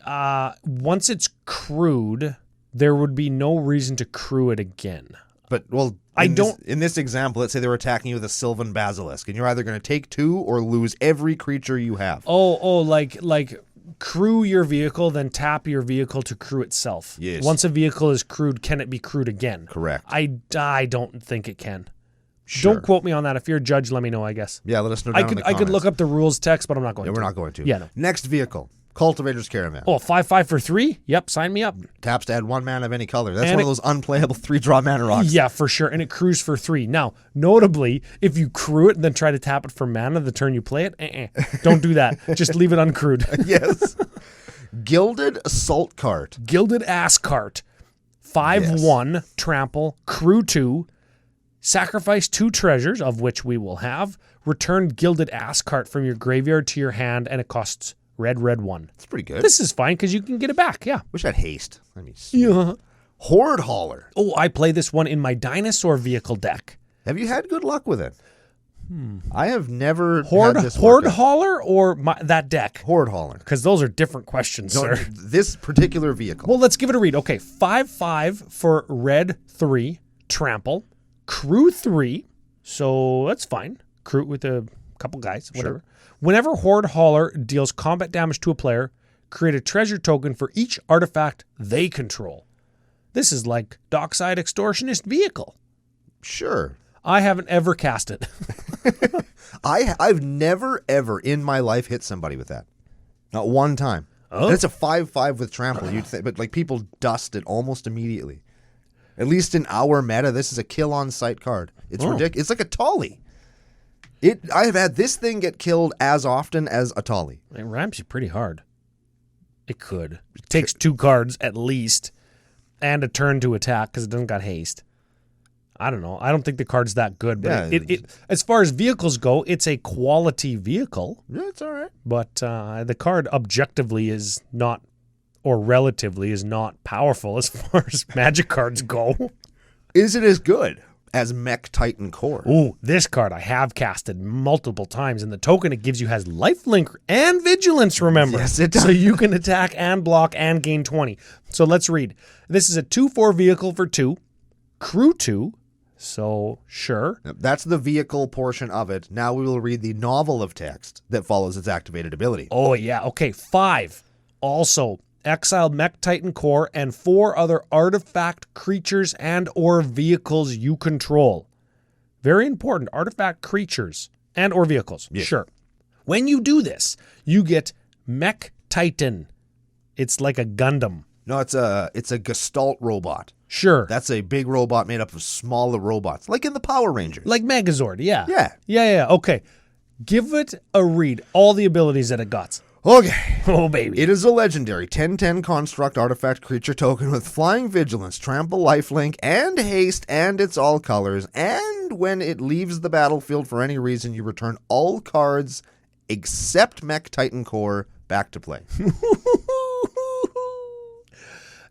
Once it's crewed, there would be no reason to crew it again. But well, in this example, let's say they were attacking you with a Sylvan Basilisk, and you're either going to take 2 or lose every creature you have. Oh, like crew your vehicle, then tap your vehicle to crew itself. Yes. Once a vehicle is crewed, can it be crewed again? Correct. I don't think it can. Sure. Don't quote me on that. If you're a judge, let me know, I guess. Yeah, let us know down in the comments. I could look up the rules text, but I'm not going to. We're not going to. Yeah, no. Next vehicle, Cultivator's Caravan. Oh, 5/5 for 3? Yep, sign me up. Taps to add 1 mana of any color. That's And one of those unplayable 3-draw mana rocks. Yeah, for sure. And it crews for 3. Now, notably, if you crew it and then try to tap it for mana the turn you play it, don't do that. Just leave it uncrewed. Yes. Gilded Assault Cart. Gilded Ass Cart. 5/1, trample, crew 2, sacrifice 2 treasures, of which we will have. Return Gilded Ass Cart from your graveyard to your hand, and it costs red 1. That's pretty good. This is fine because you can get it back, yeah. Wish I had haste. Let me see. Yeah. Horde Hauler. Oh, I play this one in my dinosaur vehicle deck. Have you had good luck with it? I have never Horde had this work out. Hauler or that deck? Horde Hauler. Because those are different questions, No, sir. this particular vehicle. Well, let's give it a read. Okay, 5/5 for red 3, trample, crew 3, so that's fine. Crew with a couple guys, whatever. Sure. Whenever Horde Hauler deals combat damage to a player, create a treasure token for each artifact they control. This is like Dockside Extortionist Vehicle. Sure. I haven't ever cast it. I've never, ever in my life hit somebody with that. Not one time. Oh. And it's a 5/5 with trample. You'd think, but like people dust it almost immediately. At least in our meta, this is a kill on sight card. It's ridiculous. It's like a Tolly. I have had this thing get killed as often as a Tolly. It ramps you pretty hard. It could. It takes 2 cards at least and a turn to attack because it doesn't got haste. I don't know. I don't think the card's that good, but Yeah. it as far as vehicles go, it's a quality vehicle. Yeah, it's all right. But the card objectively is not, or relatively is not powerful as far as Magic cards go. Is it as good as Mech Titan Core? Ooh, this card I have casted multiple times, and the token it gives you has lifelink and vigilance, remember? Yes, it does. So you can attack and block and gain 20. So let's read. This is a 2/4 vehicle for 2, crew 2, so sure. That's the vehicle portion of it. Now we will read the novel of text that follows its activated ability. Oh, yeah. Okay, 5. Also, exile Mech Titan Core and 4 other artifact creatures and or vehicles you control. Very important. Artifact creatures and or vehicles. Yeah. Sure. When you do this, you get Mech Titan. It's like a Gundam. No, it's a Gestalt robot. Sure. That's a big robot made up of smaller robots, like in the Power Rangers. Like Megazord, yeah. Yeah. Yeah. Okay. Give it a read. All the abilities that it got. Okay. Oh, baby. It is a legendary 10/10 construct artifact creature token with flying vigilance, trample, lifelink, and haste, and it's all colors. And when it leaves the battlefield for any reason, you return all cards except Mech Titan Core back to play.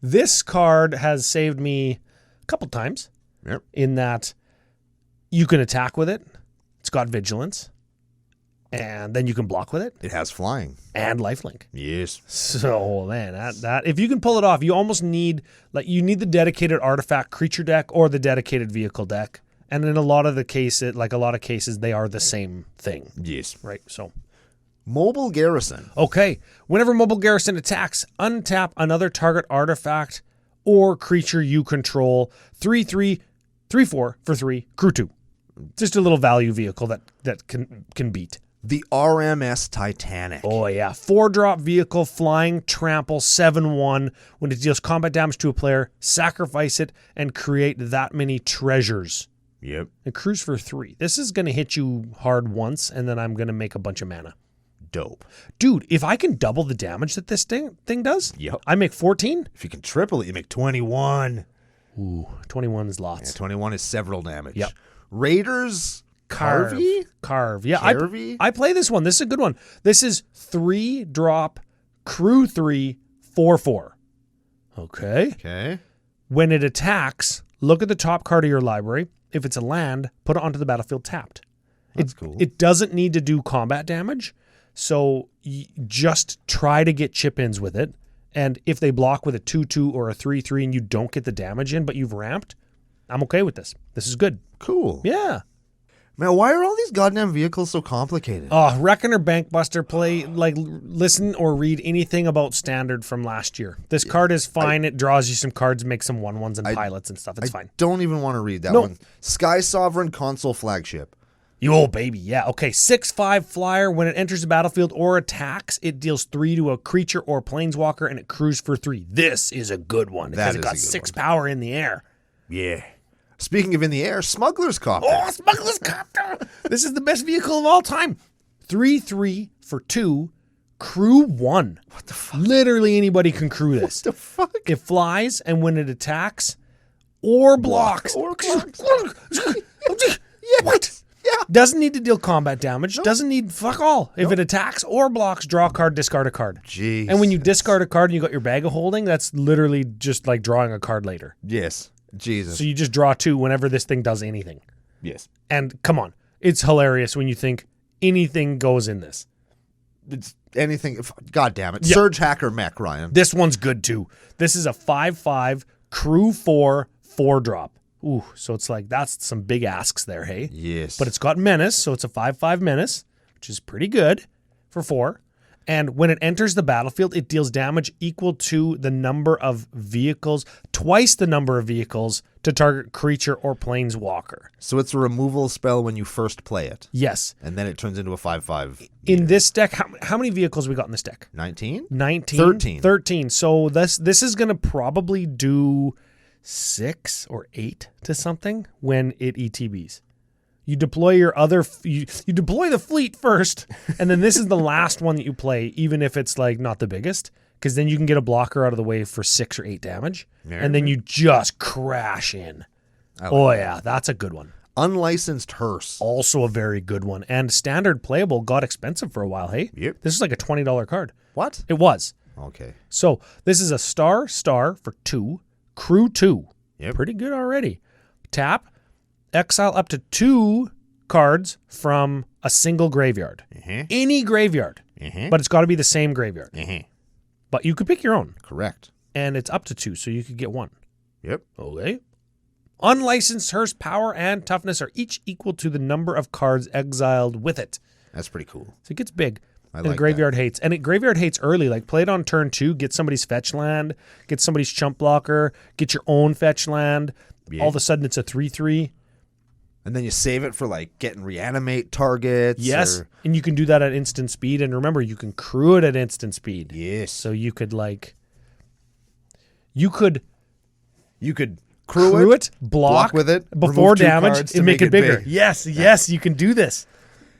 This card has saved me a couple times. Yep. In that you can attack with it. It's got vigilance. And then you can block with it. It has flying. And lifelink. Yes. So, man, that if you can pull it off, you almost need, you need the dedicated artifact creature deck or the dedicated vehicle deck. And in a lot of cases, they are the same thing. Yes. Right? So, Mobile Garrison. okay. Whenever Mobile Garrison attacks, untap another target artifact or creature you control. 3/3, 3/4 for 3, crew 2. Just a little value vehicle that can beat. The RMS Titanic. Oh, yeah. 4-drop vehicle, flying, trample, 7/1. When it deals combat damage to a player, sacrifice it and create that many treasures. Yep. It crews for 3. This is going to hit you hard once, and then I'm going to make a bunch of mana. Dope. Dude, if I can double the damage that this thing does, Yep. I make 14. If you can triple it, you make 21. Ooh, 21 is Yeah, lots. 21 is several damage. Yep. Raiders Carvey? Carve. Yeah, Carvey? I play this one. This is a good one. This is 3-drop, crew 3, 4/4. Okay. Okay. When it attacks, look at the top card of your library. If it's a land, put it onto the battlefield tapped. That's cool. It doesn't need to do combat damage, so just try to get chip-ins with it. And if they block with a 2/2 or a 3/3 and you don't get the damage in, but you've ramped, I'm okay with this. This is good. Cool. Yeah. Man, why are all these goddamn vehicles so complicated? Oh, Reckoner Bankbuster, listen or read anything about Standard from last year. This card is fine. It draws you some cards, makes some 1/1s and pilots and stuff. It's fine. Don't even want to read that No. one. Sky Sovereign Console Flagship. Yo, baby. Yeah. Okay. 6/5 flyer. When it enters the battlefield or attacks, it deals 3 to a creature or planeswalker and it crews for 3. This is a good one because That it is got a good 6 one. power in the air. Yeah. Speaking of in the air, Smuggler's Copter. Oh, Smuggler's Copter. This is the best vehicle of all time. 3/3 for 2, crew 1. What the fuck? Literally anybody can crew this. The fuck? It flies, and when it attacks or blocks. Or blocks. Yeah. What? Yeah. Doesn't need to deal combat damage. Doesn't need fuck all. If it attacks or blocks, draw a card, discard a card. Jeez. And when you discard a card and you got your bag of holding, that's literally just like drawing a card later. Yes. Jesus. So you just draw 2 whenever this thing does anything. Yes. And come on, it's hilarious when you think anything goes in this. It's anything. God damn it. Yep. Surge Hacker Mech, Ryan. This one's good too. This is a 5/5 crew 4 4-drop. Ooh, so it's like that's some big asks there, hey? Yes. But it's got menace, so it's a 5/5 menace, which is pretty good for 4. And when it enters the battlefield, it deals damage equal to the number of vehicles, twice the number of vehicles to target creature or planeswalker. So it's a removal spell when you first play it. Yes. And then it turns into a 5/5. In this deck, how many vehicles we got in this deck? 19? 19? 13. 13. So this is going to probably do 6 or 8 to something when it ETBs. You deploy your other, you deploy the fleet first, and then this is the last one that you play, even if it's like not the biggest, because then you can get a blocker out of the way for 6 or 8 damage, Yeah. and then you just crash in. Yeah, that's a good one. Unlicensed hearse. Also a very good one. And standard playable got expensive for a while, hey? Yep. This is like a $20 card. What? It was. Okay. So this is a star for 2, crew 2. Yep. Pretty good already. Tap, exile up to 2 cards from a single graveyard. Any graveyard. But it's got to be the same graveyard. But you could pick your own. Correct. And it's up to 2, so you could get 1. Yep. Okay. Unlicensed hearse power and toughness are each equal to the number of cards exiled with it. That's pretty cool. So it gets big. I And like graveyard hates. And graveyard hates early. Like, play it on turn 2, get somebody's fetch land, get somebody's chump blocker, get your own fetch land. Yeah. All of a sudden, it's a 3/3. And then you save it for, like, getting reanimate targets. Yes. And you can do that at instant speed. And remember, you can crew it at instant speed. Yes. So you could, like... You could crew it, block with it, before remove 2 damage, cards and to make it bigger. big. Yes, you can do this.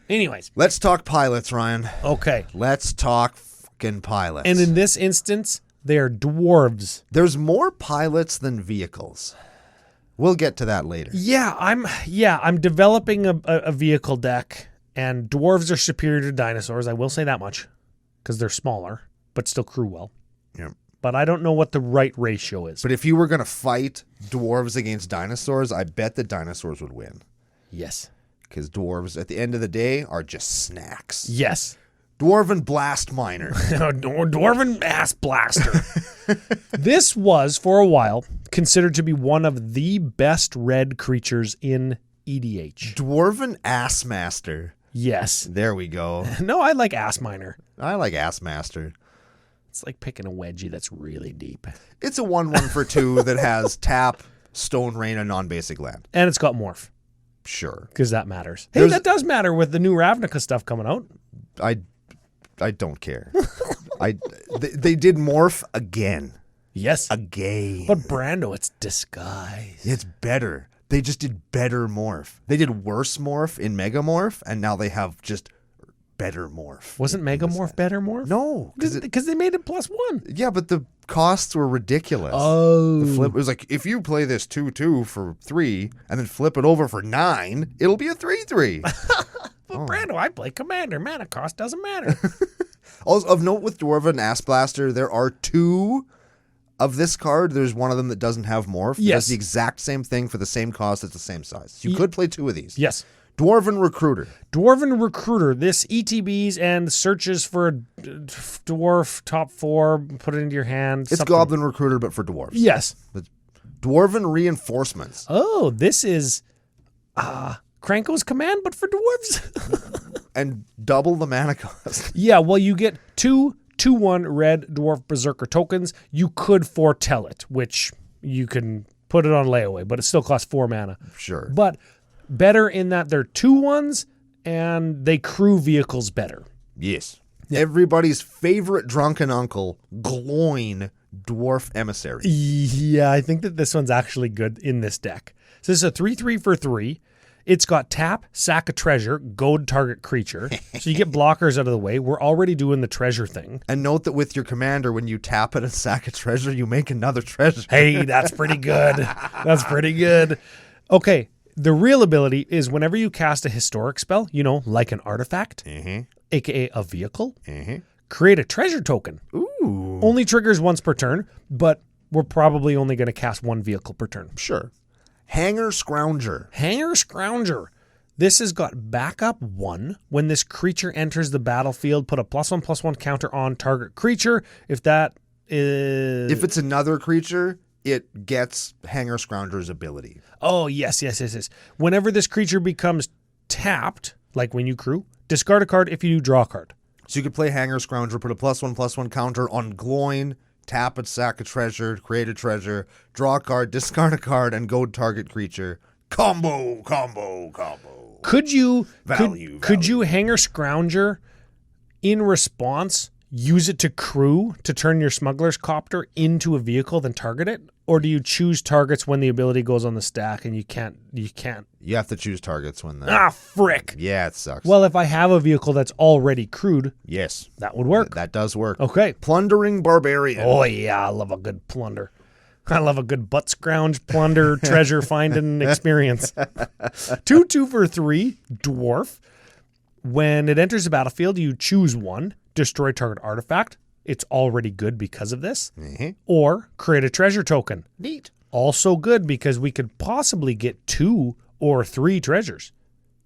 Anyways. Let's talk pilots, Ryan. Okay. Let's talk fucking pilots. And in this instance, they are dwarves. There's more pilots than vehicles. We'll get to that later. Yeah, I'm developing a vehicle deck, and dwarves are superior to dinosaurs. I will say that much, because they're smaller, but still crew well. Yeah. But I don't know what the right ratio is. But if you were going to fight dwarves against dinosaurs, I bet the dinosaurs would win. Yes. Because dwarves, at the end of the day, are just snacks. Yes. Dwarven blast miner. Dwarven ass blaster. This was, for a while, considered to be one of the best red creatures in EDH. Dwarven ass master. Yes. There we go. No, I like ass miner. I like ass master. It's like picking a wedgie that's really deep. It's a 1/1 for 2 that has tap, stone rain, and non-basic land. And it's got morph, Sure. because that matters. Hey, that does matter with the new Ravnica stuff coming out. I don't care. They did morph again. Yes. Again. But Brando, it's disguise. It's better. They just did better morph. They did worse morph in Megamorph, and now they have just better morph. Wasn't Megamorph better morph? No. Because they made it +1. Yeah, but the costs were ridiculous. Oh. The flip, it was like, if you play this 2/2 for 3 and then flip it over for 9, it'll be a 3/3. But Brando, I play Commander. Mana cost doesn't matter. Also, of note with Dwarven Ass Blaster, there are 2 of this card. There's one of them that doesn't have morph. Yes. Does the exact same thing for the same cost. It's the same size. You could play 2 of these. Yes. Dwarven Recruiter. Dwarven Recruiter. This ETBs and searches for a dwarf top 4. Put it into your hand. It's something. Goblin Recruiter, but for dwarves. Yes. Dwarven Reinforcements. Oh, this is Kranko's command, but for dwarves. And double the mana cost. Yeah, well, you get 2/1 red dwarf berserker tokens. You could foretell it, which you can put it on layaway, but it still costs 4 mana. Sure. But better in that they're 2/1s and they crew vehicles better. Yes. Everybody's favorite drunken uncle, Gloin Dwarf Emissary. Yeah, I think that this one's actually good in this deck. So this is a 3/3 for 3. It's got tap, sack a treasure, goad target creature. So you get blockers out of the way. We're already doing the treasure thing. And note that with your commander, when you tap it and sack a treasure, you make another treasure. Hey, that's pretty good. That's pretty good. Okay, the real ability is whenever you cast a historic spell, like an artifact, aka a vehicle, create a treasure token. Ooh. Only triggers once per turn, but we're probably only going to cast 1 vehicle per turn. Sure. Hanger Scrounger. Hanger Scrounger. This has got backup 1. When this creature enters the battlefield, put a +1/+1 counter on target creature. If If it's another creature, it gets Hanger Scrounger's ability. Oh, yes. Whenever this creature becomes tapped, like when you crew, discard a card if you do draw a card. So you could play Hanger Scrounger, put a +1/+1 counter on Gloin, tap it, sack a treasure, create a treasure, draw a card, discard a card, and go target creature. Combo. Could you Value. Hanger Scrounger in response use it to crew to turn your smuggler's copter into a vehicle, then target it? Or do you choose targets when the ability goes on the stack and you can't? You have to choose targets when Frick. Yeah, it sucks. Well, if I have a vehicle that's already crewed, yes. that would work. That does work. Okay. Plundering Barbarian. Oh, yeah, I love a good plunder. I love a good butt scrounge, plunder, treasure finding experience. 2/2 for 3, Dwarf. When it enters the battlefield, you choose one, destroy target artifact. It's already good because of this. Or create a treasure token. Neat. Also good because we could possibly get 2 or 3 treasures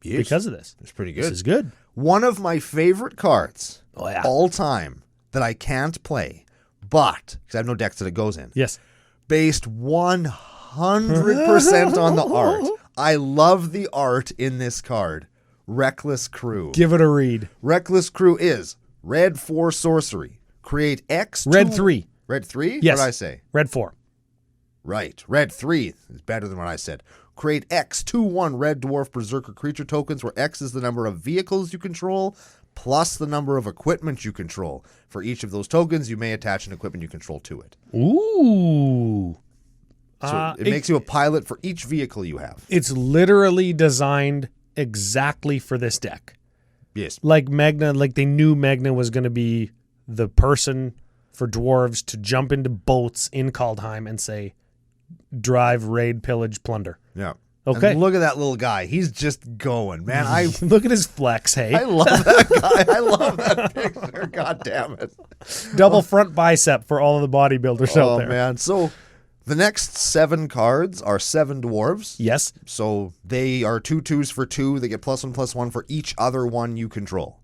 because of this. It's pretty good. This is good. One of my favorite cards yeah. all time that I can't play, but because I have no decks that it goes in. Yes. Based 100% on the art. I love the art in this card. Reckless Crew. Give it a read. Reckless Crew is red 4 sorcery. Create X. Red 3. Red 3? Yes. What did I say? Red 4. Right. Red 3 is better than what I said. Create X 2/1 red dwarf berserker creature tokens where X is the number of vehicles you control plus the number of equipment you control. For each of those tokens, you may attach an equipment you control to it. Ooh. So it makes you a pilot for each vehicle you have. It's literally designed exactly for this deck. Yes. Like Magda, like they knew Magda was going to be the person for dwarves to jump into boats in Kaldheim and say, drive, raid, pillage, plunder. Yeah. Okay. And look at that little guy. He's just going, man. Look at his flex, hey. I love that guy. I love that picture. God damn it. Double front bicep for all of the bodybuilders out there. Oh, man. So the next 7 cards are 7 dwarves. Yes. So they are 2/2s for 2. They get +1/+1 for each other one you control.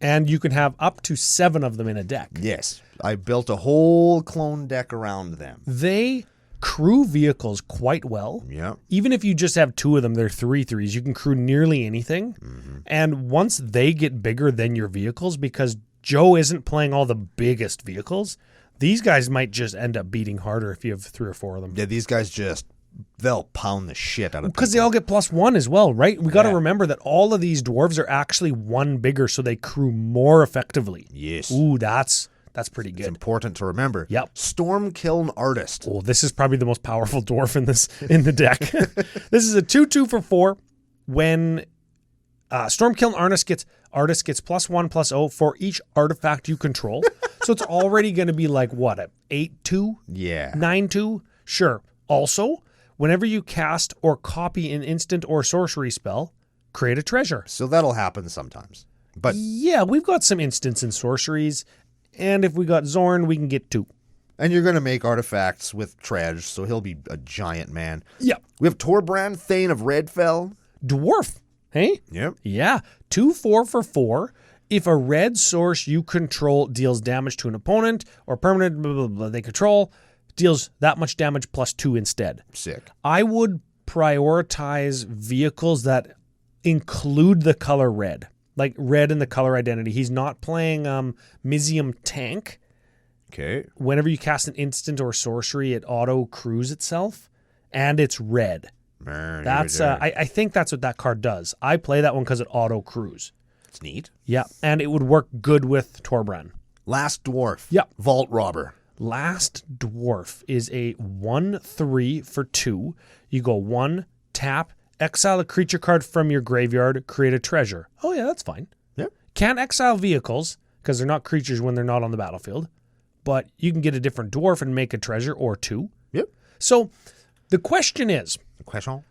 And you can have up to 7 of them in a deck. Yes. I built a whole clone deck around them. They crew vehicles quite well. Yeah. Even if you just have 2 of them, they're 3/3s. You can crew nearly anything. And once they get bigger than your vehicles, because Joe isn't playing all the biggest vehicles, these guys might just end up beating harder if you have 3 or 4 of them. Yeah, these guys they'll pound the shit out of Because they people. all get +1 as well, right? We got to Yeah. remember that all of these dwarves are actually 1 bigger, so they crew more effectively. Yes. Ooh, that's pretty It's good. important to remember. Yep. Stormkiln Artist. Oh, this is probably the most powerful dwarf in the deck. This is a 2/2 for 4. When Stormkiln Artist gets +1/+0 for each artifact you control. So it's already going to be like what, a 8/2? Yeah. 9/2? Sure. Also, whenever you cast or copy an instant or sorcery spell, create a treasure. So that'll happen sometimes. But Yeah, we've got some instants and sorceries, and if we got Zorn, we can get 2. and you're going to make artifacts with Trej, so he'll be a giant man. Yeah. We have Torbrand, Thane of Redfell. Dwarf. Hey? Yep. Yeah. 2/4 for 4. If a red source you control deals damage to an opponent or permanent blah, blah, blah, they control, deals that much damage +2 instead. Sick. I would prioritize vehicles that include the color red. Like red in the color identity. He's not playing Mizium Tank. Okay. Whenever you cast an instant or sorcery, it auto crews itself, and it's red. Man, That's I think that's what that card does. I play that one because it auto crews. it's neat. Yeah, and it would work good with Torbrand. Last Dwarf. Yeah. Vault Robber. Last Dwarf is a 1/3 for 2. You go 1, tap, exile a creature card from your graveyard, create a treasure. Oh yeah, that's fine. Yep. Can't exile vehicles because they're not creatures when they're not on the battlefield, but you can get a different dwarf and make a treasure or 2. Yep. So the question is, Question?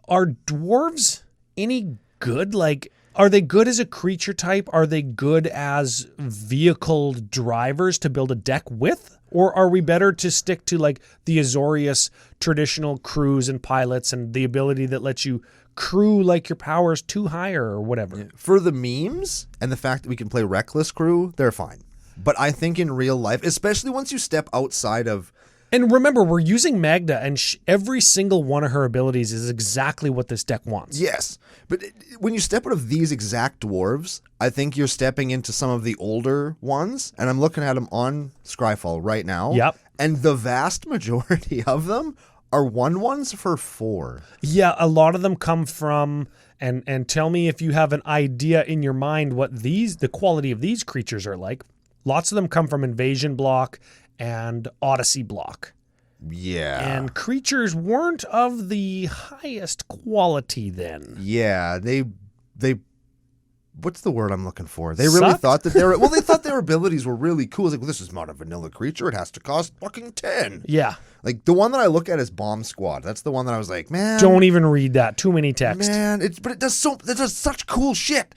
are dwarves any good? Like, are they good as a creature type? Are they good as vehicle drivers to build a deck with? Or are we better to stick to like the Azorius traditional crews and pilots and the ability that lets you crew like your power's too higher or whatever? For the memes and the fact that we can play Reckless Crew, they're fine. But I think in real life, especially once you step outside of... And remember, we're using Magda, and every single one of her abilities is exactly what this deck wants. Yes. But when you step out of these exact dwarves, I think you're stepping into some of the older ones. And I'm looking at them on Scryfall right now. Yep. And the vast majority of them are 1/1s for 4. Yeah, a lot of them come from, and tell me if you have an idea in your mind what the quality of these creatures are like. Lots of them come from Invasion block and Odyssey block. Yeah. And creatures weren't of the highest quality then. Yeah, they what's the word I'm looking for? They really thought that they thought their abilities were really cool. It's like, well, this is not a vanilla creature. It has to cost fucking 10. Yeah. Like, the one that I look at is Bomb Squad. That's the one that I was like, man. Don't even read that. Too many text. Man, it does such cool shit.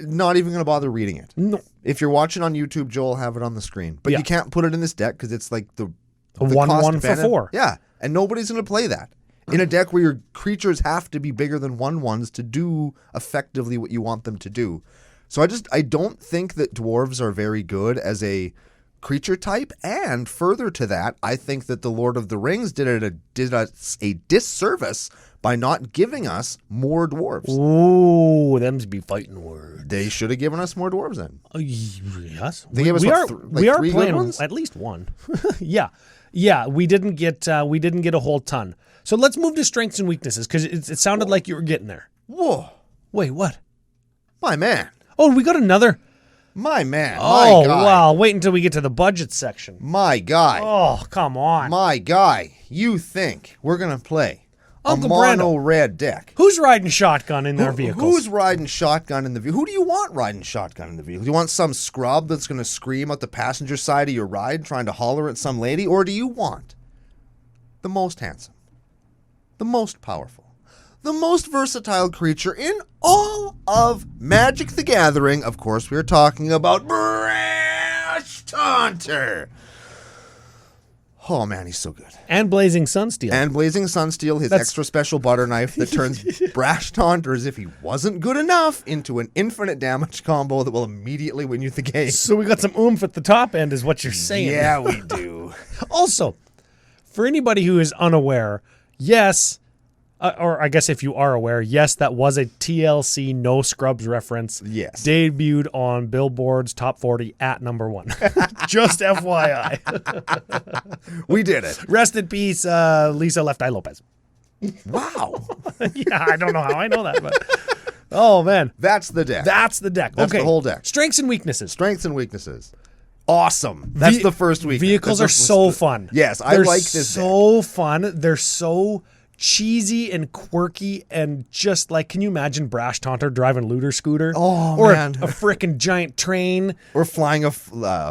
Not even going to bother reading it. No. If you're watching on YouTube, Joel will have it on the screen. But you can't put it in this deck because it's like the 1/1 for 4. Yeah, and nobody's going to play that. In a deck where your creatures have to be bigger than 1/1s to do effectively what you want them to do. So I don't think that dwarves are very good as a creature type, and further to that, I think that the Lord of the Rings did us a disservice by not giving us more dwarves. Ooh, them's be fighting words. They should have given us more dwarves then. Yes, They gave us we are three good playing ones? at least one. yeah. We didn't get a whole ton. So let's move to strengths and weaknesses because it sounded like you were getting there. Whoa, Wait, what? my man, Oh, we got another. my man, Oh, my guy, wow. Wait until we get to the budget section. my guy, Oh, come on. my guy. You think we're gonna play Uncle a mono red deck? Who's riding shotgun in their vehicles? Who's riding shotgun in the vehicle? Who do you want riding shotgun in the vehicle? Do you want some scrub that's going to scream out the passenger side of your ride trying to holler at some lady? Or do you want the most handsome, the most powerful, the most versatile creature in all of Magic the Gathering? Of course, we're talking about Brash Taunter. Oh, man, he's so good. And Blazing Sunsteel. And Blazing Sunsteel, his extra special butter knife that turns Brash Taunter, as if he wasn't good enough, into an infinite damage combo that will immediately win you the game. So we got some oomph at the top end is what you're saying. Yeah, we do. Also, for anybody who is unaware, yes, or I guess if you are aware, yes, that was a TLC No Scrubs reference. Yes. Debuted on Billboard's Top 40 at number 1. Just FYI. We did it. Rest in peace, Lisa Left Eye Lopez. Wow. Yeah, I don't know how I know that, but oh man. That's the deck. That's the deck. That's okay. the whole deck. Strengths and weaknesses. Strengths and weaknesses. Awesome. That's the first weakness. Vehicles are so fun. Yes, I like this so fun. They're so cheesy and quirky and just like, can you imagine Brash Taunter driving Looter Scooter? Oh, or man. a freaking giant train. Or flying a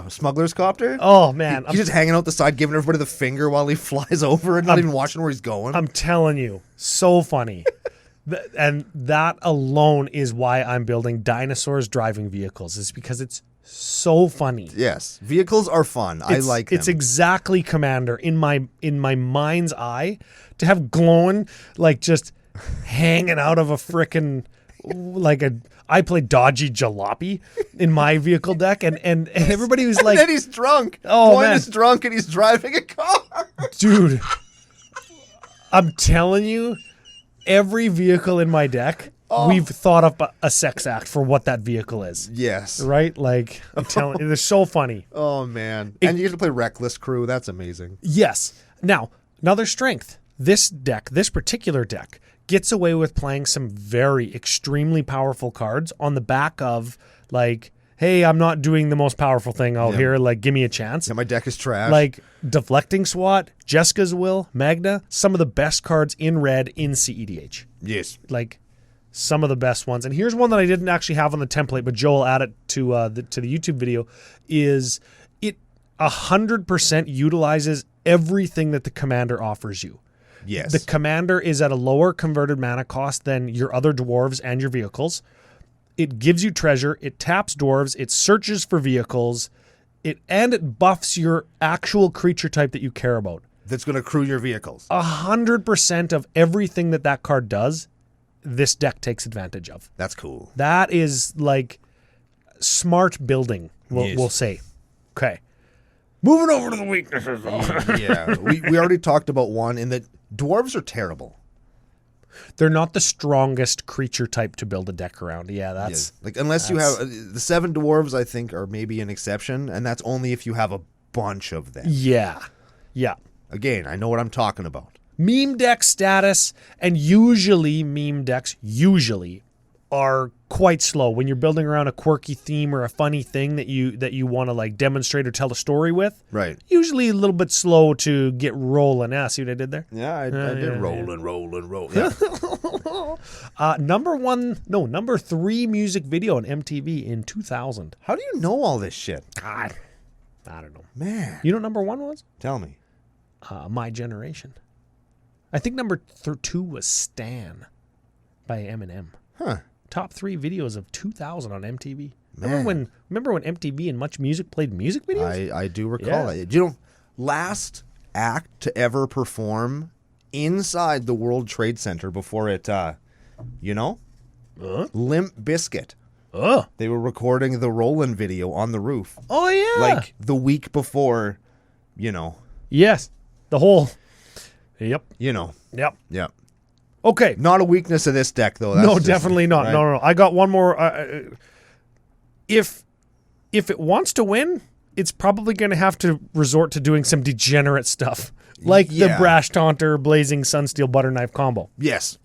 smuggler's copter. Oh, man. He's just hanging out the side, giving everybody the finger while he flies over and not even watching where he's going. I'm telling you, so funny. And that alone is why I'm building dinosaurs driving vehicles, is because it's so funny. Yes, vehicles are fun. I like them. It's exactly Commander in my mind's eye to have glowing like just hanging out of a frickin' I play dodgy jalopy in my vehicle deck and everybody was like, and then he's drunk. Oh, Boyd man. is drunk and he's driving a car. dude, I'm telling you, every vehicle in my deck, we've thought up a sex act for what that vehicle is. Yes. Right? Like, I'm telling you, they're so funny. Oh, man. And you get to play Reckless Crew. That's amazing. Yes. Now, another strength. This particular deck, gets away with playing some very extremely powerful cards on the back of, like, hey, I'm not doing the most powerful thing out here. Like, give me a chance. Yeah, my deck is trash. Like, Deflecting SWAT, Jessica's Will, Magda, some of the best cards in red in CEDH. Yes. Like, some of the best ones. And here's one that I didn't actually have on the template, but Joel added to the YouTube video, is it 100% utilizes everything that the Commander offers you. Yes. The Commander is at a lower converted mana cost than your other dwarves and your vehicles. It gives you treasure. It taps dwarves. It searches for vehicles. And it buffs your actual creature type that you care about. That's going to crew your vehicles. 100% of everything that card does, this deck takes advantage of. That's cool. That is like smart building, we'll say. Okay. Moving over to the weaknesses. Yeah. We already talked about one in that dwarves are terrible. They're not the strongest creature type to build a deck around. Yeah, that's... Like, unless you have... the 7 dwarves, I think, are maybe an exception, and that's only if you have a bunch of them. Yeah. Yeah. Again, I know what I'm talking about. Meme deck status, and usually meme decks are quite slow when you're building around a quirky theme or a funny thing that you want to like demonstrate or tell a story with. Right. Usually a little bit slow to get rolling. See what I did there? Yeah, I did roll. Yeah. Number 3 music video on MTV in 2000. How do you know all this shit? God, I don't know. Man. You know what number 1 was? Tell me. My Generation. I think number 2 was Stan by Eminem. Huh. Top 3 videos of 2000 on MTV. Man. Remember when MTV and Much Music played music videos? I do recall that. You know, last act to ever perform inside the World Trade Center before it, Limp Bizkit. They were recording the Rollin' video on the roof. Oh, yeah. Like the week before, Yes. The whole... Yep. Yep. Okay. Not a weakness of this deck, though. No, definitely not. Right? No. I got one more. If it wants to win, it's probably going to have to resort to doing some degenerate stuff. Like the Brash Taunter Blazing Sunsteel Butter Knife combo. Yes.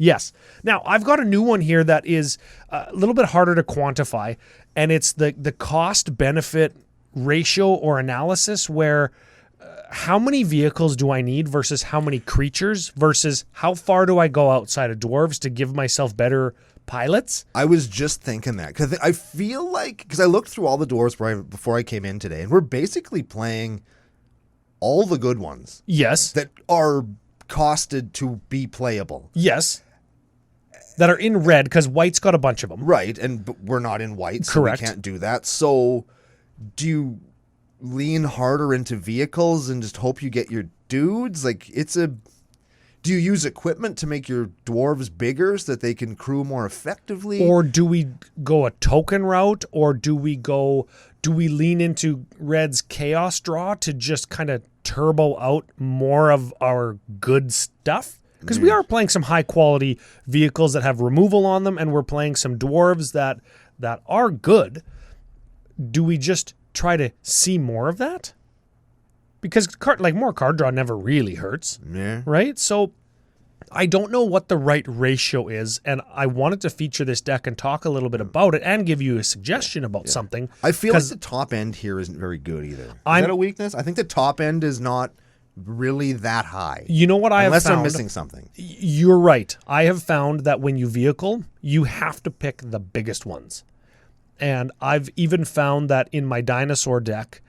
Now, I've got a new one here that is a little bit harder to quantify, and it's the cost-benefit ratio or analysis where how many vehicles do I need versus how many creatures versus how far do I go outside of dwarves to give myself better pilots? I was just thinking that because I feel like, because I looked through all the dwarves before I came in today, and we're basically playing all the good ones. Yes. That are costed to be playable. Yes. That are in red because white's got a bunch of them. Right, but we're not in white, so Correct. we can't do that. So do you lean harder into vehicles and just hope you get your dudes? Like, do you use equipment to make your dwarves bigger so that they can crew more effectively? Or do we go a token route, or do we lean into red's chaos draw to just kind of turbo out more of our good stuff? Because we are playing some high quality vehicles that have removal on them, and we're playing some dwarves that are good. Do we just try to see more of that? Because more card draw never really hurts. Yeah. Right? So I don't know what the right ratio is, and I wanted to feature this deck and talk a little bit about it and give you a suggestion about something. I feel like the top end here isn't very good either. Is that a weakness? I think the top end is not really that high. You know what I have found? Unless I'm missing something. You're right. I have found that when you vehicle, you have to pick the biggest ones. And I've even found that in my dinosaur deck,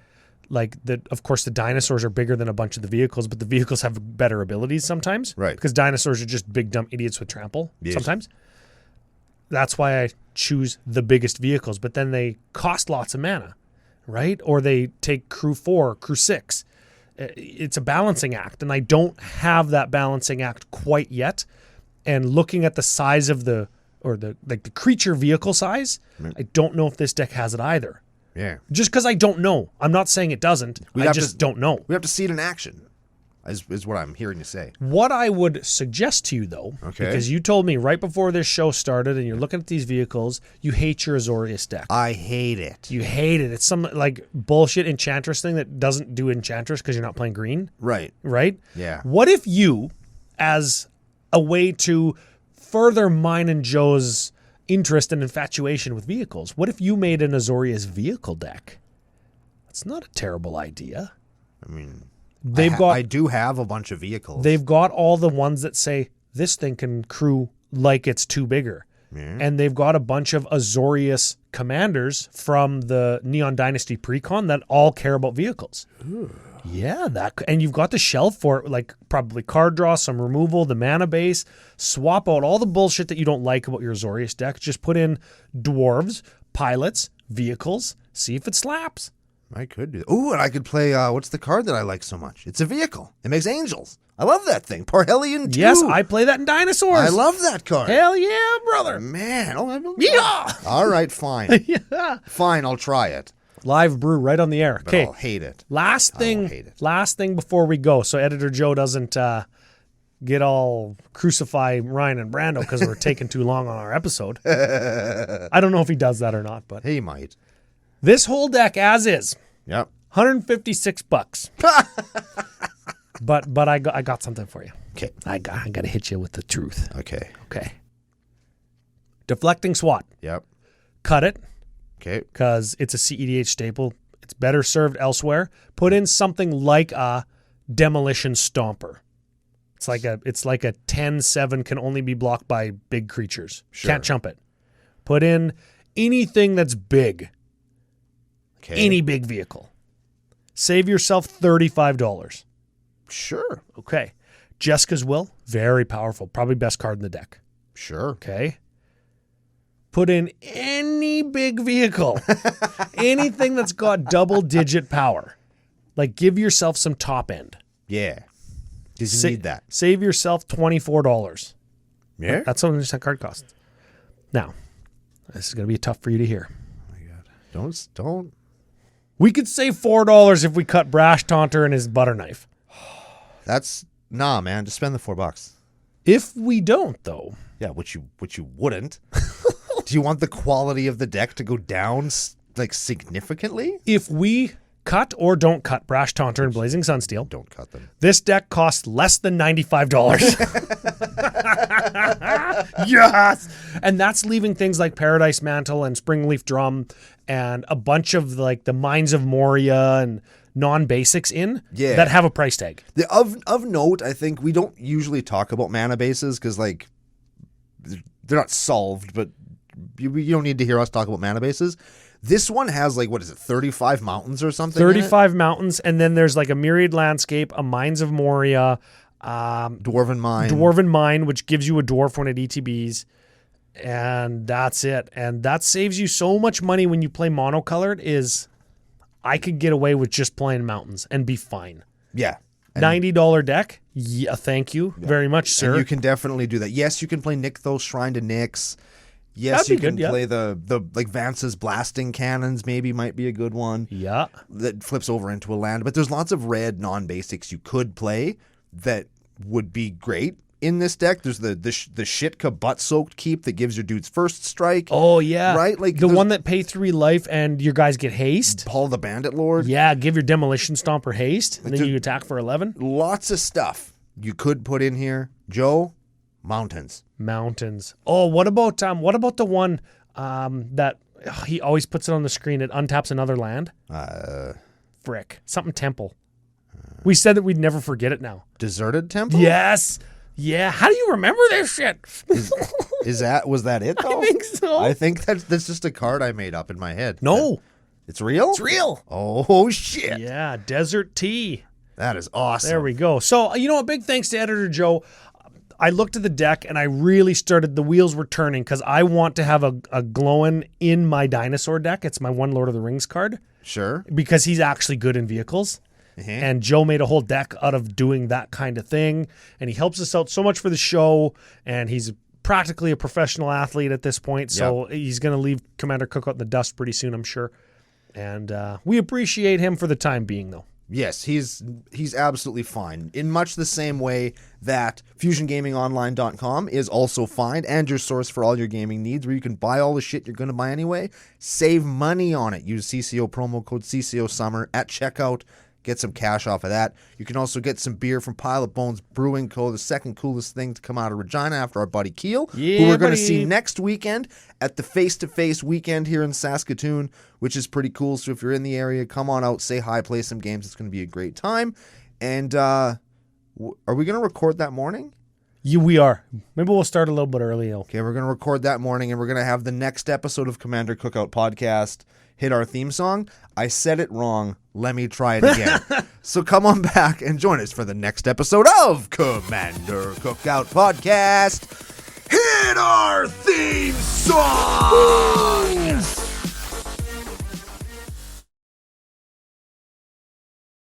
of course, the dinosaurs are bigger than a bunch of the vehicles, but the vehicles have better abilities sometimes. Right. Because dinosaurs are just big, dumb idiots with trample sometimes. That's why I choose the biggest vehicles, but then they cost lots of mana, right? Or they take crew 4, crew 6. It's a balancing act, and I don't have that balancing act quite yet. And looking at the size of the creature vehicle size, I don't know if this deck has it either. Yeah. Just because I don't know. I'm not saying it doesn't. I just don't know. We have to see it in action, is what I'm hearing you say. What I would suggest to you, though, because you told me right before this show started and you're looking at these vehicles, you hate your Azorius deck. I hate it. You hate it. It's some bullshit Enchantress thing that doesn't do Enchantress because you're not playing green. Right. Right? Yeah. What if you, as a way to further mine and Joe's interest and infatuation with vehicles, what if you made an Azorius vehicle deck? That's not a terrible idea. I mean, I do have a bunch of vehicles. They've got all the ones that say this thing can crew like it's too bigger. Yeah. And they've got a bunch of Azorius commanders from the Neon Dynasty Precon that all care about vehicles. Ooh. Yeah, and you've got the shelf for it, probably card draw, some removal, the mana base, swap out all the bullshit that you don't like about your Azorius deck. Just put in dwarves, pilots, vehicles, see if it slaps. I could do that. Ooh, and I could play, what's the card that I like so much? It's a vehicle. It makes angels. I love that thing. Parhelion 2. Yes, I play that in Dinosaurs. I love that card. Hell yeah, brother. Man. Yeah. All right, fine. Yeah. Fine, I'll try it. Live brew right on the air. Okay. I'll hate it. Last thing before we go, so Editor Joe doesn't get all crucify Ryan and Brando because we're taking too long on our episode. I don't know if he does that or not, but he might. This whole deck as is. Yep. $156. But I got something for you. Okay. I got to hit you with the truth. Okay. Deflecting SWAT. Yep. Cut it Okay. because it's a CEDH staple. It's better served elsewhere. Put in something like a Demolition Stomper. It's like a 10-7 can only be blocked by big creatures. Sure. Can't chump it. Put in anything that's big. Okay. Any big vehicle. Save yourself $35. Sure. Okay. Jessica's Will, very powerful. Probably best card in the deck. Sure. Okay. Put in any big vehicle. Anything that's got double-digit power. Like, give yourself some top end. Yeah. Does you need that? Save yourself $24. Yeah. That's how much that card costs. Now, this is going to be tough for you to hear. Oh my God. Don't. We could save $4 if we cut Brash Taunter and his butter knife. Nah, man. Just spend the $4. If we don't, though. Yeah, which you wouldn't. Do you want the quality of the deck to go down like significantly? If we cut or don't cut Brash Taunter and Blazing Sunsteel, Don't cut them. this deck costs less than $95. Yes! And that's leaving things like Paradise Mantle and Springleaf Drum and a bunch of like the Mines of Moria and non-basics in that have a price tag. Of note, I think we don't usually talk about mana bases because like they're not solved, but you don't need to hear us talk about mana bases. This one has like, what is it, 35 mountains or something? 35 mountains, and then there's like a Myriad Landscape, a Mines of Moria, Dwarven Mine, which gives you a dwarf when it ETBs, and that's it. And that saves you so much money when you play monocolored. I could get away with just playing mountains and be fine. Yeah. $90 deck? Yeah, thank you very much, sir. And you can definitely do that. Yes, you can play Nykthos, Shrine to Nyx. Yes, That'd be you can good, yeah. play the like Vance's Blasting Cannons maybe might be a good one. Yeah. That flips over into a land. But there's lots of red non-basics you could play that would be great in this deck. There's the Shitka Butt-Soaked Keep that gives your dudes first strike. Oh, yeah. Right? Like the one that pay 3 life and your guys get haste. Paul the Bandit Lord. Yeah, give your Demolition Stomper haste, and then you attack for 11. Lots of stuff you could put in here. Joe, mountains. Oh, what about the one that he always puts it on the screen? It untaps another land. Frick, something temple. We said that we'd never forget it now. Deserted Temple? Yes. Yeah. How do you remember this shit? Was that it though? I think so. I think that's just a card I made up in my head. No. It's real? It's real. Oh shit. Yeah, Desert Tea. That is awesome. There we go. So, a big thanks to Editor Joe. I looked at the deck and I really the wheels were turning because I want to have a glowing in my dinosaur deck. It's my one Lord of the Rings card. Sure. Because he's actually good in vehicles. And Joe made a whole deck out of doing that kind of thing. And he helps us out so much for the show. And he's practically a professional athlete at this point. So he's going to leave Commander Cookout in the dust pretty soon, I'm sure. And we appreciate him for the time being, though. Yes, he's absolutely fine. In much the same way that FusionGamingOnline.com is also fine and your source for all your gaming needs, where you can buy all the shit you're going to buy anyway. Save money on it. Use CCO promo code CCO Summer at checkout. Get some cash off of that. You can also get some beer from Pile of Bones Brewing Co., the second coolest thing to come out of Regina after our buddy Keel, who we're going to see next weekend at the face-to-face weekend here in Saskatoon, which is pretty cool. So if you're in the area, come on out, say hi, play some games. It's going to be a great time. And are we going to record that morning? Yeah, we are. Maybe we'll start a little bit early. Okay, we're going to record that morning, and we're going to have the next episode of Commander Cookout Podcast hit our theme song. I said it wrong. Let me try it again. So come on back and join us for the next episode of Commander Cookout Podcast. Hit our theme song!